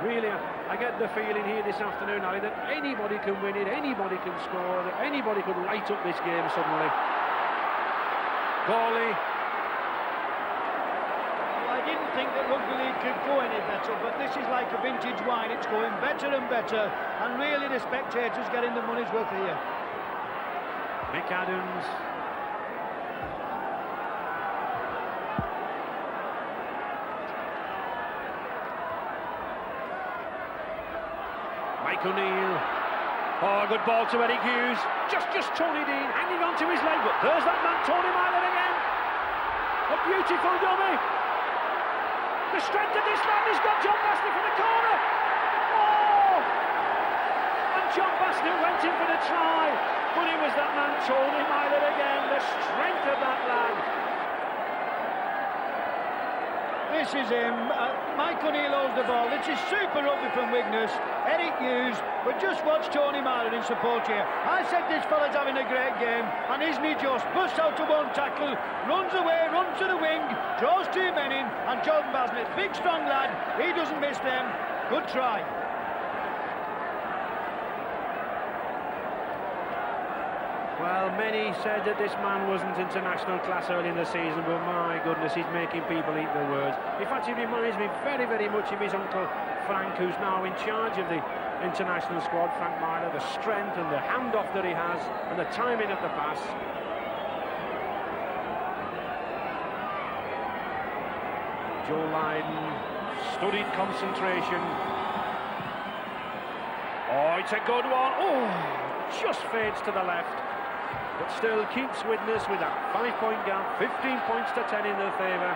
Really, I get the feeling here this afternoon, Ali, that anybody can win it, anybody can score, that anybody could light up this game suddenly. Gawley. I didn't think that rugby league could go any better, but this is like a vintage wine. It's going better and better, and really the spectators getting the money's worth here. Mick Adams. Mike O'Neill. Oh, good ball to Eric Hughes. Just Tony Dean hanging on to his leg, but there's that man, Tony Myler again. A beautiful dummy. The strength of this man, he's got John Bassnett for the corner. Oh! And John Bassnett went in for the try. But it was that man, Tony Myler again. The strength of that lad. This is him. Mike O'Neill holds the ball. This is super rugby from Widnes. Eric Hughes, but just watch Tony Martin in support here. I said this fella's having a great game, and isn't he just? Busts out to one tackle, runs away, runs to the wing, draws two men in, and Jordan Basnett, big strong lad, he doesn't miss them. Good try. Well, many said that this man wasn't international class early in the season, but my goodness, he's making people eat their words. In fact, he reminds me very, very much of his uncle Frank, who's now in charge of the international squad, Frank Myler. The strength and the handoff that he has, and the timing of the pass. Joe Lydon, studied concentration. Oh, it's a good one. Oh, just fades to the left. But still keeps Widnes with that 5-point gap, 15 points to 10 in their favour.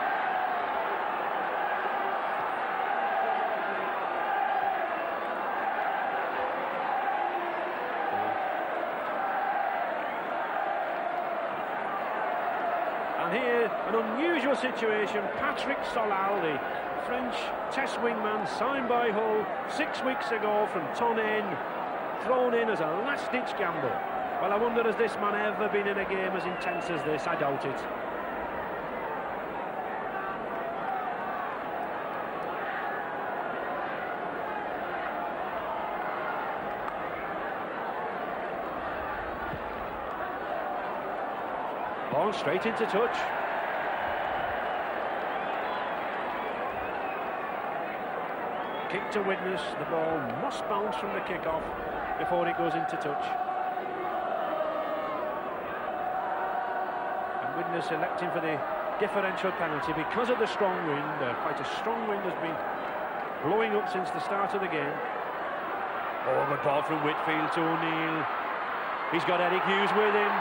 And here, an unusual situation. Patrick Solal, the French test wingman, signed by Hull 6 weeks ago from Tonhain, thrown in as a last-ditch gamble. Well, I wonder, has this man ever been in a game as intense as this? I doubt it. Ball straight into touch. Kick to Widnes. The ball must bounce from the kick-off before it goes into touch. Widnes electing for the differential penalty because of the strong wind. Quite a strong wind has been blowing up since the start of the game. Oh, the ball from Whitfield to O'Neill. He's got Eric Hughes with him.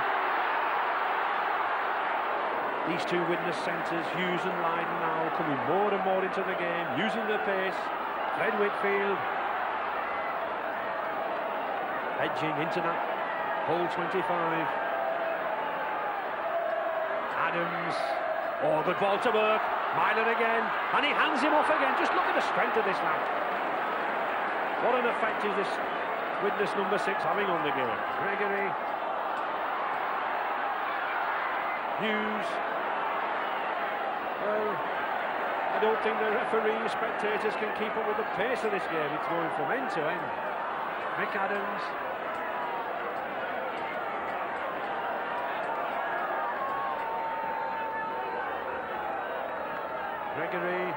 These two Widnes centres, Hughes and Lydon, now coming more and more into the game, using their pace. Fred Whitfield edging into that Hull 25. Adams, oh, good ball to Burke, Myler again, and he hands him off again. Just look at the strength of this lad. What an effect is this Widnes number 6 having on the game. Gregory, Hughes. Well, I don't think the referee and spectators can keep up with the pace of this game. It's going from end to end. Mick Adams. Gregory.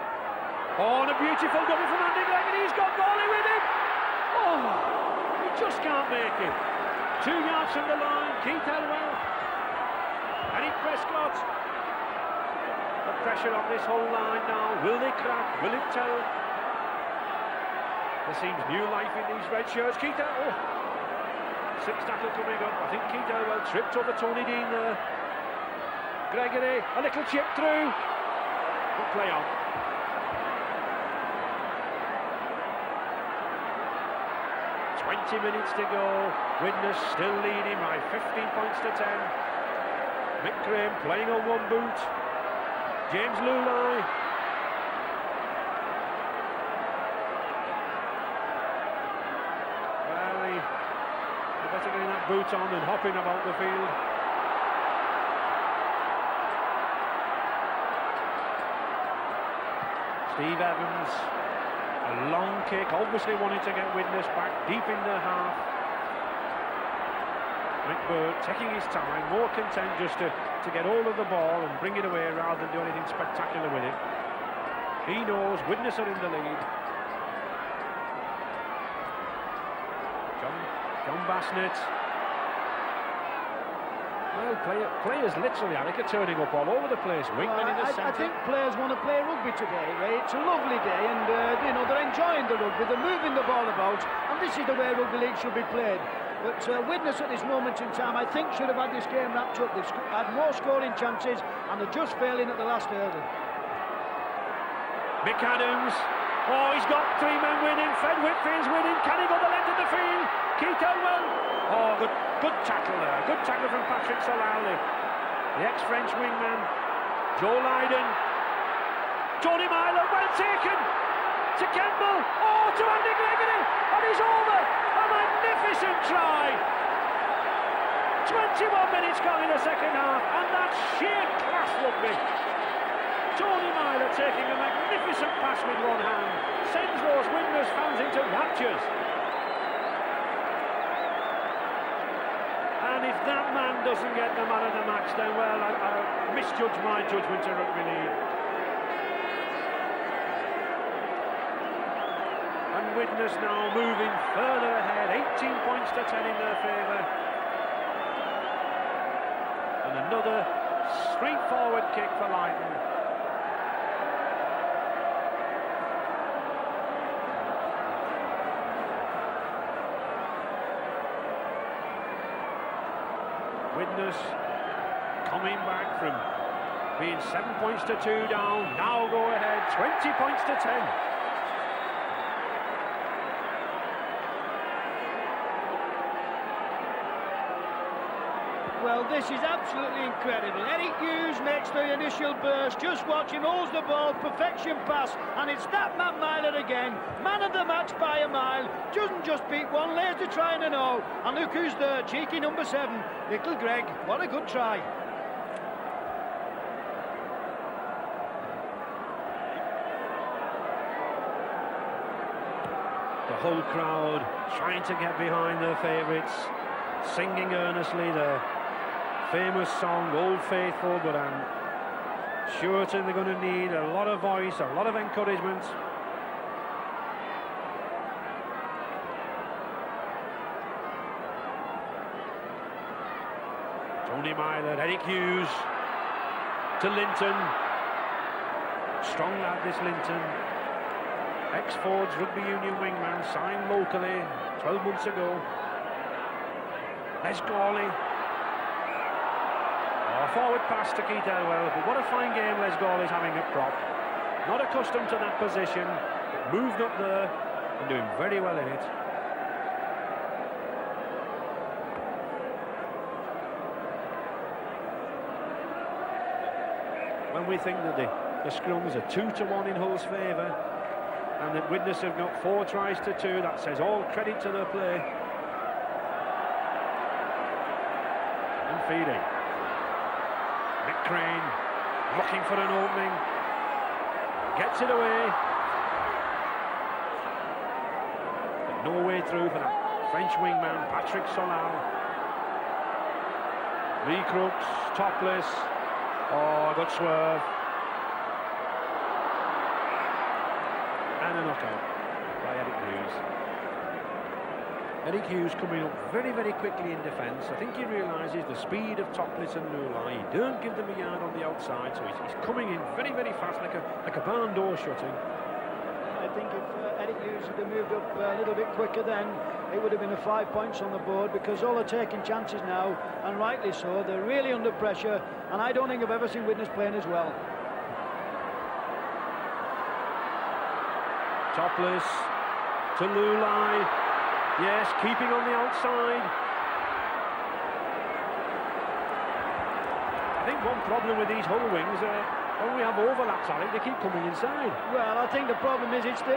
Oh, and a beautiful dummy from Andy Gregory. He's got Gawley with him. Oh, he just can't make it. 2 yards from the line. Keith Elwell. Eric Prescott. The pressure on this whole line now. Will they crack? Will it tell? There seems new life in these red shirts. Keith Elwell. Oh. 6 tackle coming up. I think Keith Elwell tripped over Tony Dean there. Gregory. A little chip through. Good play on. "20 minutes to go. Widnes still leading by 15 points to 10. Mick Graham playing on one boot. James Lulai. Well, they're better getting that boot on and hopping about the field. Steve Evans, a long kick, obviously wanting to get Widnes back deep in their half. Mick Bird taking his time, more content just to get hold of the ball and bring it away rather than do anything spectacular with it. He knows Widnes are in the lead. John Basnett. Well, players literally, Alec, are turning up all over the place. Wingman in the centre. I think players want to play rugby today, Ray. It's a lovely day, and you know, they're enjoying the rugby. They're moving the ball about, and this is the way rugby league should be played. But Widnes at this moment in time, I think, should have had this game wrapped up. They've had more scoring chances, and they're just failing at the last hurdle. Mick Adams. Oh, he's got 3 men winning. Fred Whitfield's winning. Can he go the length of the field? Keith Elwell. Oh, good tackle there. Good tackle from Patrick Solal, the ex-French wingman. Joe Lydon. Tony Myler, well taken. To Campbell. Oh, to Andy Gregory. And he's over. A magnificent try. 21 minutes gone in the second half. And that's sheer class rugby. Tony Myler taking a magnificent pass with one hand. Sends those Widnes fans into raptures. And if that man doesn't get the man of the match, then, well, I misjudge my judgment of rugby league. And Widnes now moving further ahead, 18 points to 10 in their favour. And another straightforward kick for Leighton. Widnes coming back from being 7 points to 2 down, now go ahead, 20 points to 10. Well, this is absolutely incredible. Eric Hughes makes the initial burst. Just watch him, holds the ball, perfection pass, and it's that Matt Myler again. Man of the match by a mile. Doesn't just beat one, lays the try in and all. And look who's there, cheeky number 7, little Greg. What a good try. The whole crowd trying to get behind their favourites, singing earnestly their famous song, Old Faithful, but I'm sure they're going to need a lot of voice, a lot of encouragement. Tony Myler, Eric Hughes to Linton. Strong lad, this Linton. Ex-Ford's rugby union wingman, signed locally 12 months ago. Les Gawley. Oh, forward pass to Keith Elwell, but what a fine game Les Gawley's having at prop. Not accustomed to that position, but moved up there and doing very well in it. When we think that the scrums are 2-1 in Hull's favour, and that Widnes have got 4 tries to 2, that says all credit to their play. And feeding. Mick Crane looking for an opening. Gets it away. But no way through for that French wingman, Patrick Solal. Lee Crooks, topless. Oh, good swerve. And a knockout by Eric Hughes. Eric Hughes coming up very, very quickly in defence. I think he realises the speed of Topless and Nulai. He don't give them a yard on the outside, so he's coming in very, very fast, like a barn door shutting. I think if Eric Hughes had moved up a little bit quicker then, it would have been a 5 points on the board, because all are taking chances now, and rightly so. They're really under pressure, and I don't think I've ever seen Widnes playing as well. Topless to Lulai. Yes, keeping on the outside. I think one problem with these Hull wings, when we have overlaps, Alec, they keep coming inside. Well, I think the problem is it's the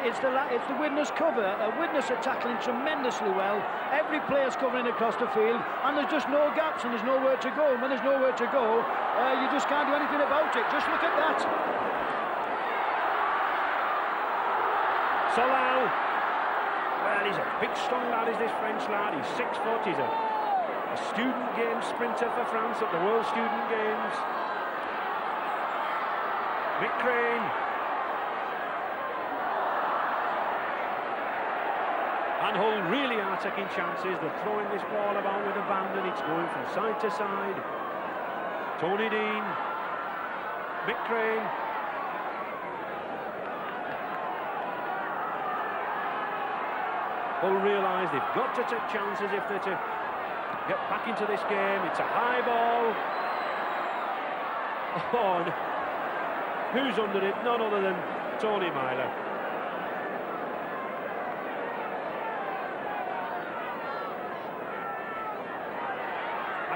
Widnes cover. Widnes are tackling tremendously well. Every player's covering across the field, and there's just no gaps and there's nowhere to go. And when there's nowhere to go, you just can't do anything about it. Just look at that. Solal. Well, he's a big, strong lad, is this French lad. He's 6 foot. He's a student game sprinter for France at the World Student Games. Mick Crane. And Hull really are taking chances. They're throwing this ball about with abandon. It's going from side to side. Tony Dean. Mick Crane. Hull realise they've got to take chances if they're to get back into this game. It's a high ball. Oh, and who's under it? None other than Tony Myler.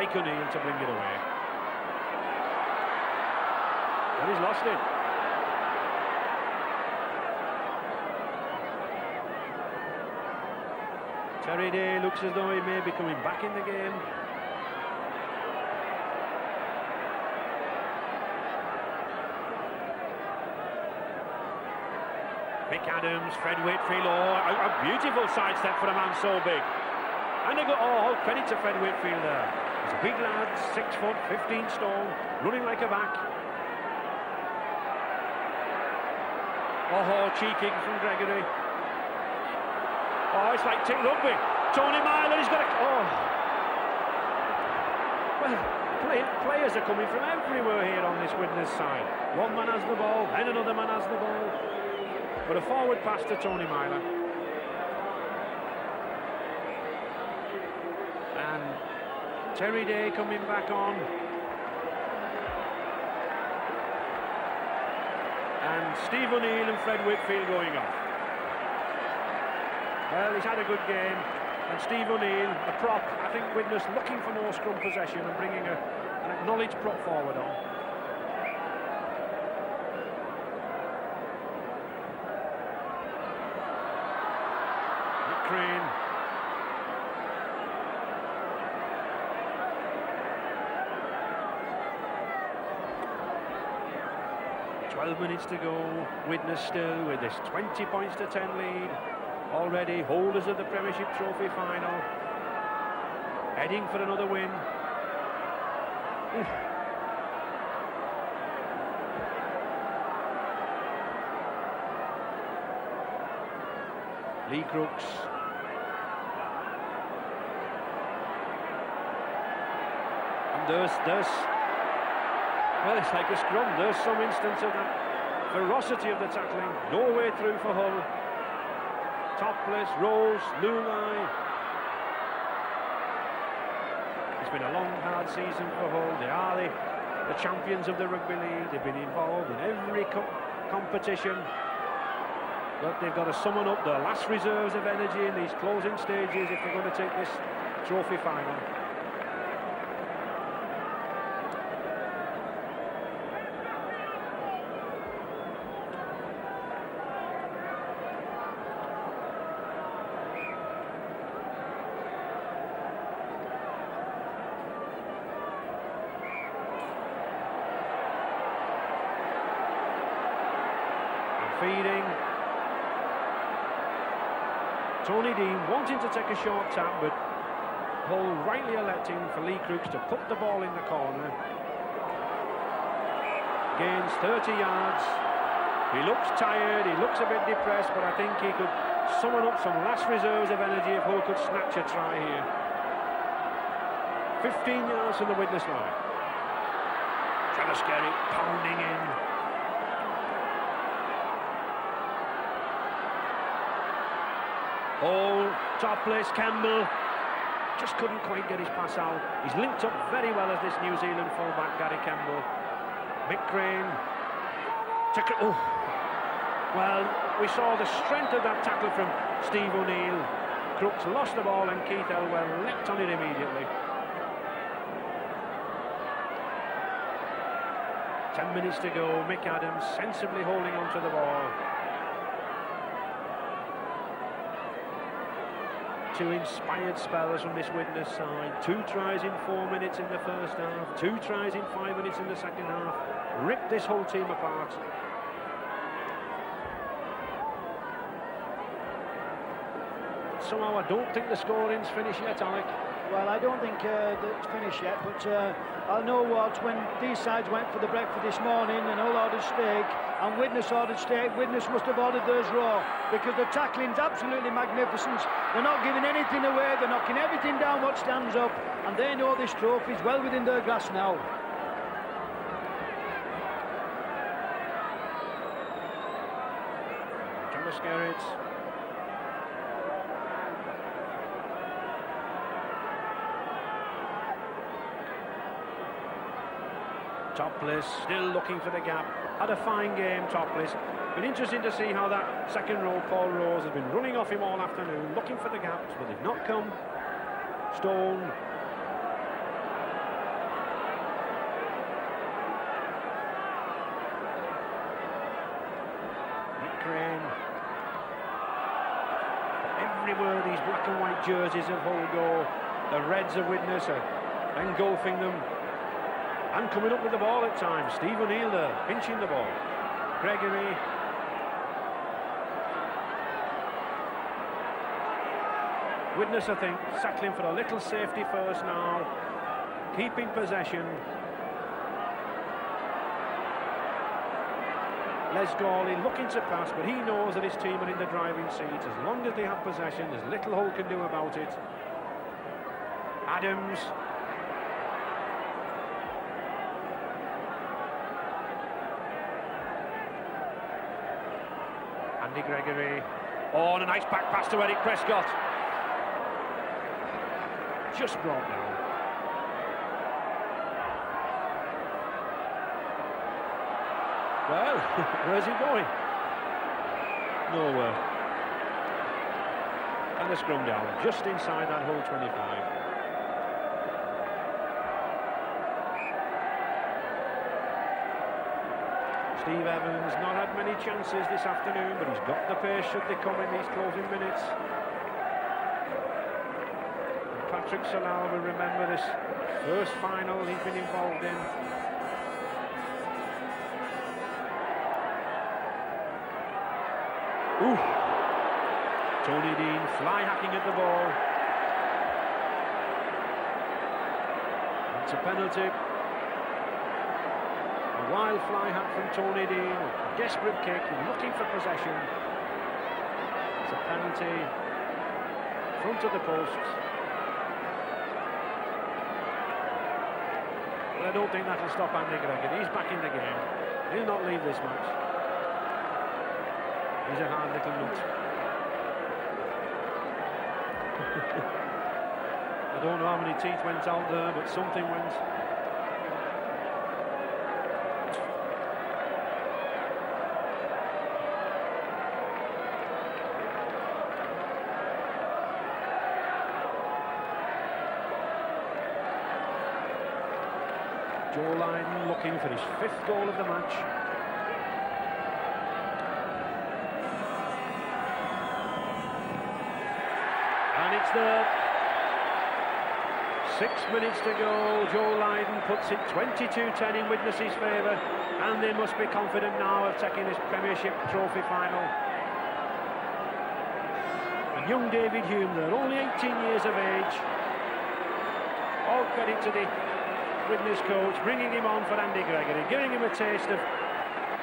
Ike O'Neill to bring it away. And he's lost it. Terry Day looks as though he may be coming back in the game. Mick Adams, Fred Whitfield, a beautiful sidestep for a man so big. And they go, all credit to Fred Whitfield there. He's a big lad, 6 foot, 15 stone, running like a back. Oh, cheeking from Gregory. Oh, it's like tick rugby. Tony Myler, he's got a... Oh. Well, players are coming from everywhere here on this Widnes side. One man has the ball, then another man has the ball. But a forward pass to Tony Myler. And Terry Day coming back on. And Steve O'Neill and Fred Whitfield going off. Well, he's had a good game, and Steve O'Neill, a prop, I think Widnes looking for more scrum possession and bringing an acknowledged prop forward on. Nick Crane. "12 minutes to go, Widnes still with this 20 points to 10 lead. Already holders of the Premiership Trophy final, heading for another win. Oof. Lee Crooks. And there's well, it's like a scrum. There's some instance of that ferocity of the tackling. No way through for Hull. Topless, Rose, Lulai. It's been a long, hard season for Hull. They are the champions of the Rugby League. They've been involved in every competition. But they've got to summon up their last reserves of energy in these closing stages if they're going to take this trophy final. Feeding. Tony Dean wanting to take a short tap, but Hull rightly electing for Lee Crooks to put the ball in the corner. Gains 30 yards. He looks tired, he looks a bit depressed, but I think he could summon up some last reserves of energy if Hull could snatch a try here. 15 yards from the Widnes line. Travis Skerritt pounding in. Oh, Topless, Campbell just couldn't quite get his pass out. He's linked up very well as this New Zealand fullback, Gary Campbell. Mick Crane. Oh, well, we saw the strength of that tackle from Steve O'Neill. Crooks lost the ball and Keith Elwell leapt on it immediately. 10 minutes to go. Mick Adams sensibly holding on to the ball. Two inspired spells from this Widnes side. 2 tries in 4 minutes in the first half. 2 tries in 5 minutes in the second half. Ripped this whole team apart. Somehow I don't think the scoring's finished yet, Alec. Well, I don't think it's finished yet, but I'll know what when these sides went for the breakfast this morning and Hull ordered steak and Widnes ordered steak, Widnes must have ordered theirs raw, because the tackling's absolutely magnificent. They're not giving anything away, they're knocking everything down what stands up, and they know this trophy's well within their grasp now. Travis Skerritt. Topless still looking for the gap. Had a fine game, Topless. Been interesting to see how that second row, Paul Rose, has been running off him all afternoon, looking for the gaps, but they've not come. Stone. Nick Crane. everywhere these black and white jerseys of Hull go. The Reds of Widnes are engulfing them and coming up with the ball at times. Steve O'Neill there, pinching the ball. Gregory. Widnes, I think, settling for a little safety first now, keeping possession. Les Gawley looking to pass, but he knows that his team are in the driving seat. As long as they have possession, there's little Hull can do about it. Adams. Andy Gregory. Oh, and a nice back pass to Eric Prescott. Just brought down. Well, where's he going? Nowhere. And the scrum down, just inside that Hull 25. Steve Evans not had many chances this afternoon, but he's got the pace should they come in these closing minutes. And Patrick Salal will remember this first final he's been involved in. Ooh. Tony Dean fly hacking at the ball. It's a penalty. A wild fly hack from Tony Dean. A desperate kick, looking for possession. It's a penalty. Front of the posts. But I don't think that'll stop Andy Gregory. He's back in the game. He'll not leave this match. He's a hard little nut. I don't know how many teeth went out there, but something went. Joe Lydon looking for his 5th goal of the match. And it's there. 6 minutes to go. Joe Lydon puts it 22-10 in Widnes' favour, and they must be confident now of taking this Premiership trophy final. And young David Hume there, only 18 years of age. All credit to the Widnes coach, bringing him on for Andy Gregory, giving him a taste of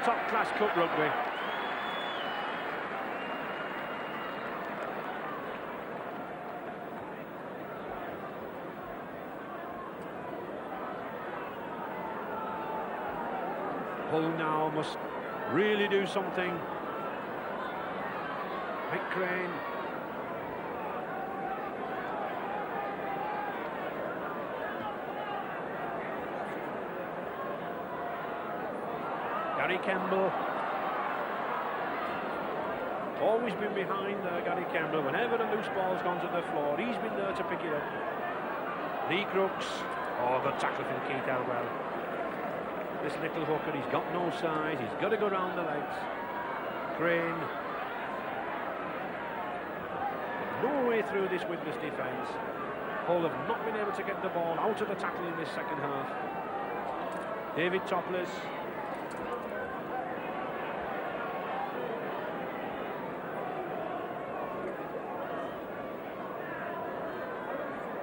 top-class cup rugby. Hull now must really do something. Mike Crane. Gary Campbell. Always been behind there, Gary Campbell. Whenever a loose ball's gone to the floor, he's been there to pick it up. Lee Crooks. Oh, good tackle from Keith Elwell. This little hooker, he's got no size, he's got to go round the legs. Crane. No way through this Widnes defence. Hull have not been able to get the ball out of the tackle in this second half. David Topless.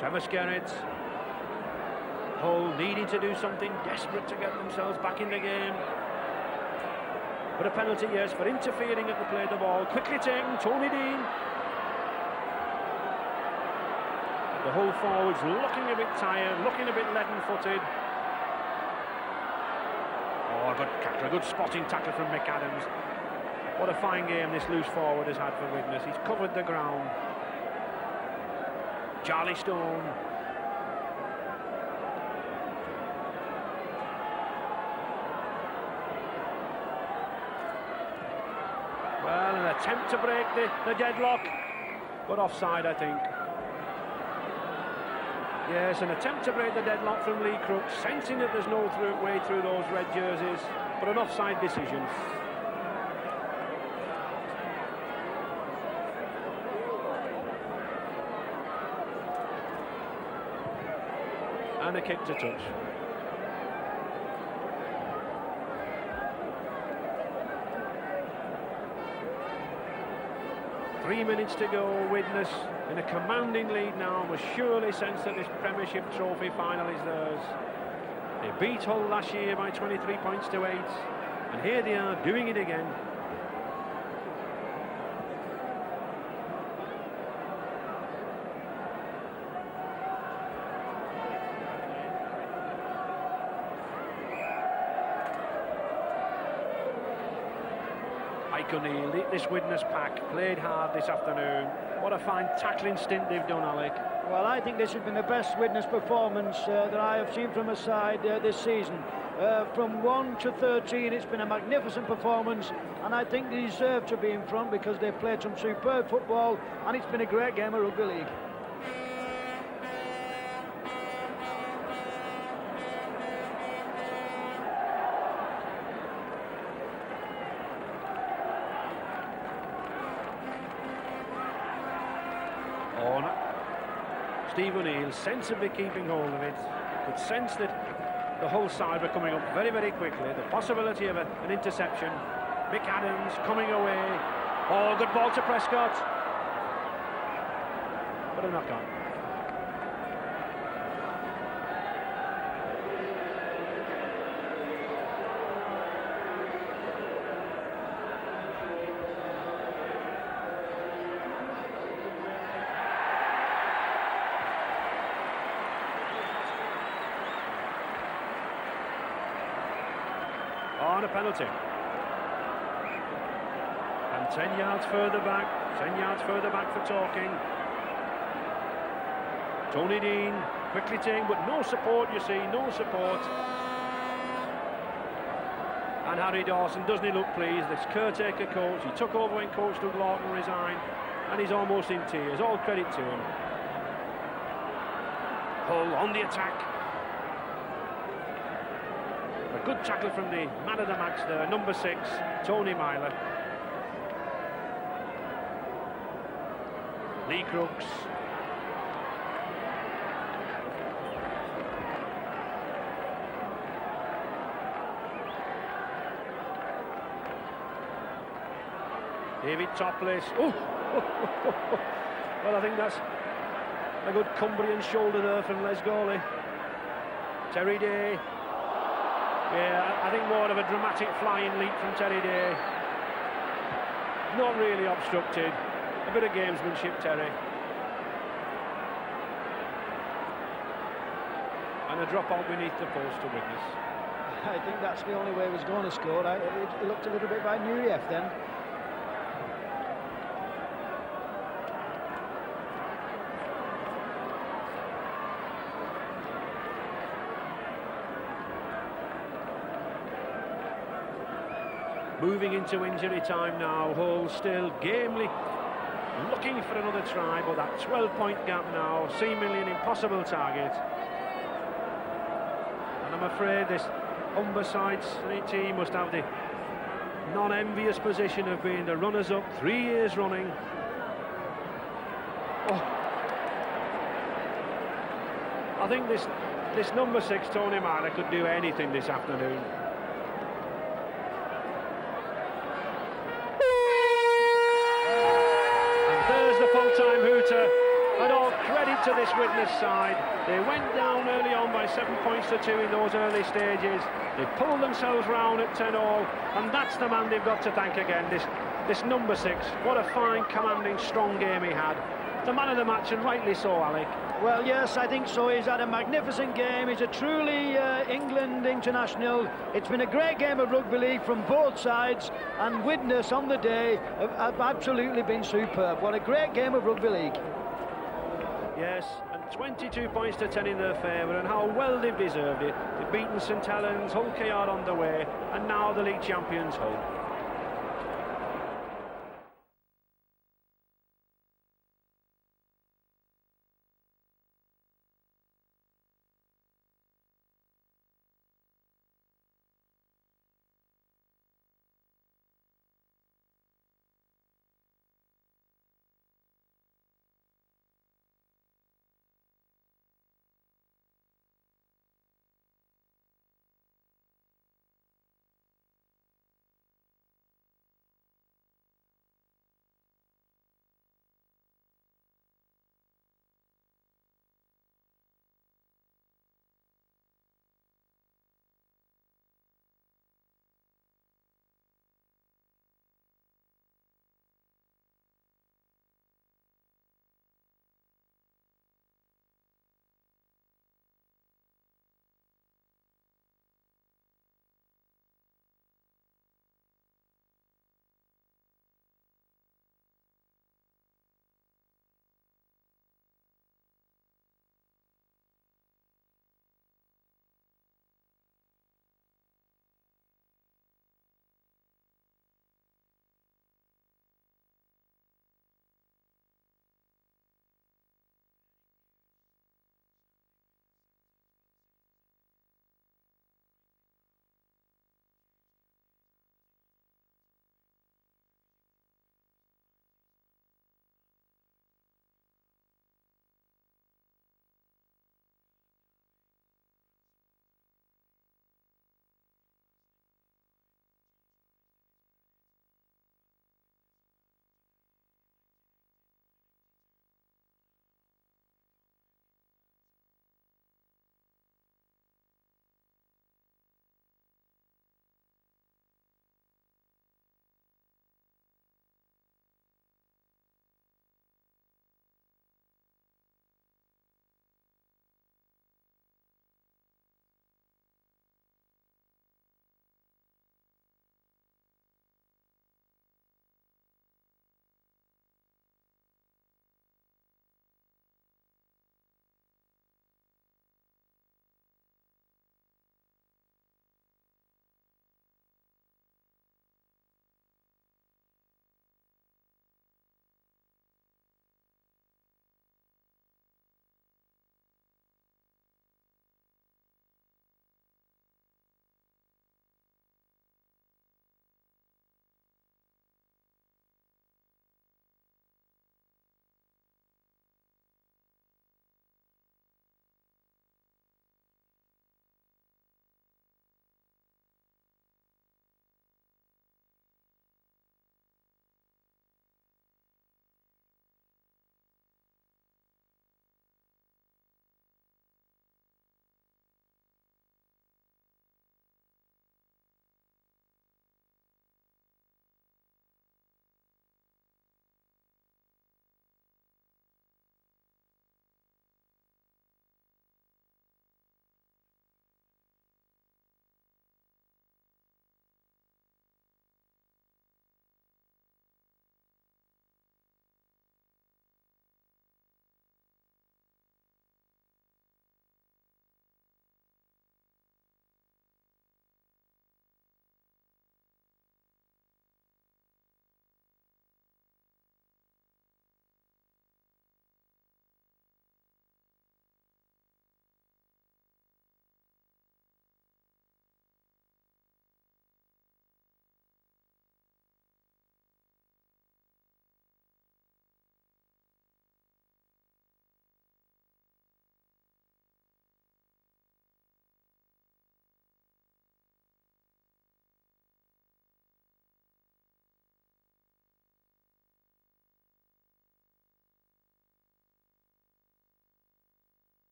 Trevor Skerritt. Hull needing to do something, desperate to get themselves back in the game. But a penalty, yes, for interfering at the play of the ball. Quickly taken, Tony Dean. The Hull forwards looking a bit tired, looking a bit leaden-footed. Oh, a good spotting tackle from Mick Adams. What a fine game this loose forward has had for Widnes. He's covered the ground. Charlie Stone. Well, an attempt to break the deadlock, but offside, I think. Yes, an attempt to break the deadlock from Lee Crooks, sensing that there's no way through those red jerseys, but an offside decision. and a kick to touch. Three minutes to go. Widnes in a commanding lead now, must surely sense that this Premiership trophy final is theirs. They beat Hull last year by 23 points to 8, and here they are doing it again. O'Neill, this Widnes pack played hard this afternoon. What a fine tackling stint they've done, Alec. Well, I think this has been the best Widnes performance that I have seen from a side this season. From 1 to 13, it's been a magnificent performance, and I think they deserve to be in front because they've played some superb football, and it's been a great game of rugby league. Steve O'Neill sensibly keeping hold of it, could sense that the whole side were coming up very, very quickly. The possibility of an interception. Mick Adams coming away. Oh, good ball to Prescott. But a knock on. On a penalty. And 10 yards further back for talking. Tony Dean quickly taking, but no support, you see, no support. And Harry Dawson, doesn't he look pleased? This caretaker coach, he took over when coach Doug Lawton resigned, and he's almost in tears. All credit to him. Hull on the attack. A good tackle from the man of the match there, number 6, Tony Myler. Lee Crooks. David Topless. Oh! Well, I think that's a good Cumbrian shoulder there from Les Gawley. Terry Day. Yeah, I think more of a dramatic flying leap from Terry Day. Not really obstructed. A bit of gamesmanship, Terry. And a drop out beneath the post to Widnes. I think that's the only way he was going to score. It looked a little bit like Nureyev then. Moving into injury time now, Hull still gamely looking for another try, but that 12-point gap now, seemingly an impossible target. And I'm afraid this Humberside team must have the non-envious position of being the runners-up 3 years running. Oh. I think this number 6, Tony Myler, could do anything this afternoon. Full-time hooter, and all credit to this Widnes side. They went down early on by 7 points to 2 in those early stages. They pulled themselves round at 10-all, and that's the man they've got to thank again, this number 6. What a fine, commanding, strong game he had. The man of the match, and rightly so, Alec. Well, yes, I think so. He's had a magnificent game. He's a truly England international. It's been a great game of rugby league from both sides, and Widnes on the day have absolutely been superb. What a great game of rugby league. Yes, and 22 points to 10 in their favour, and how well they've deserved it. They've beaten St Helens, Hull KR on the way, and now the league champions Hull.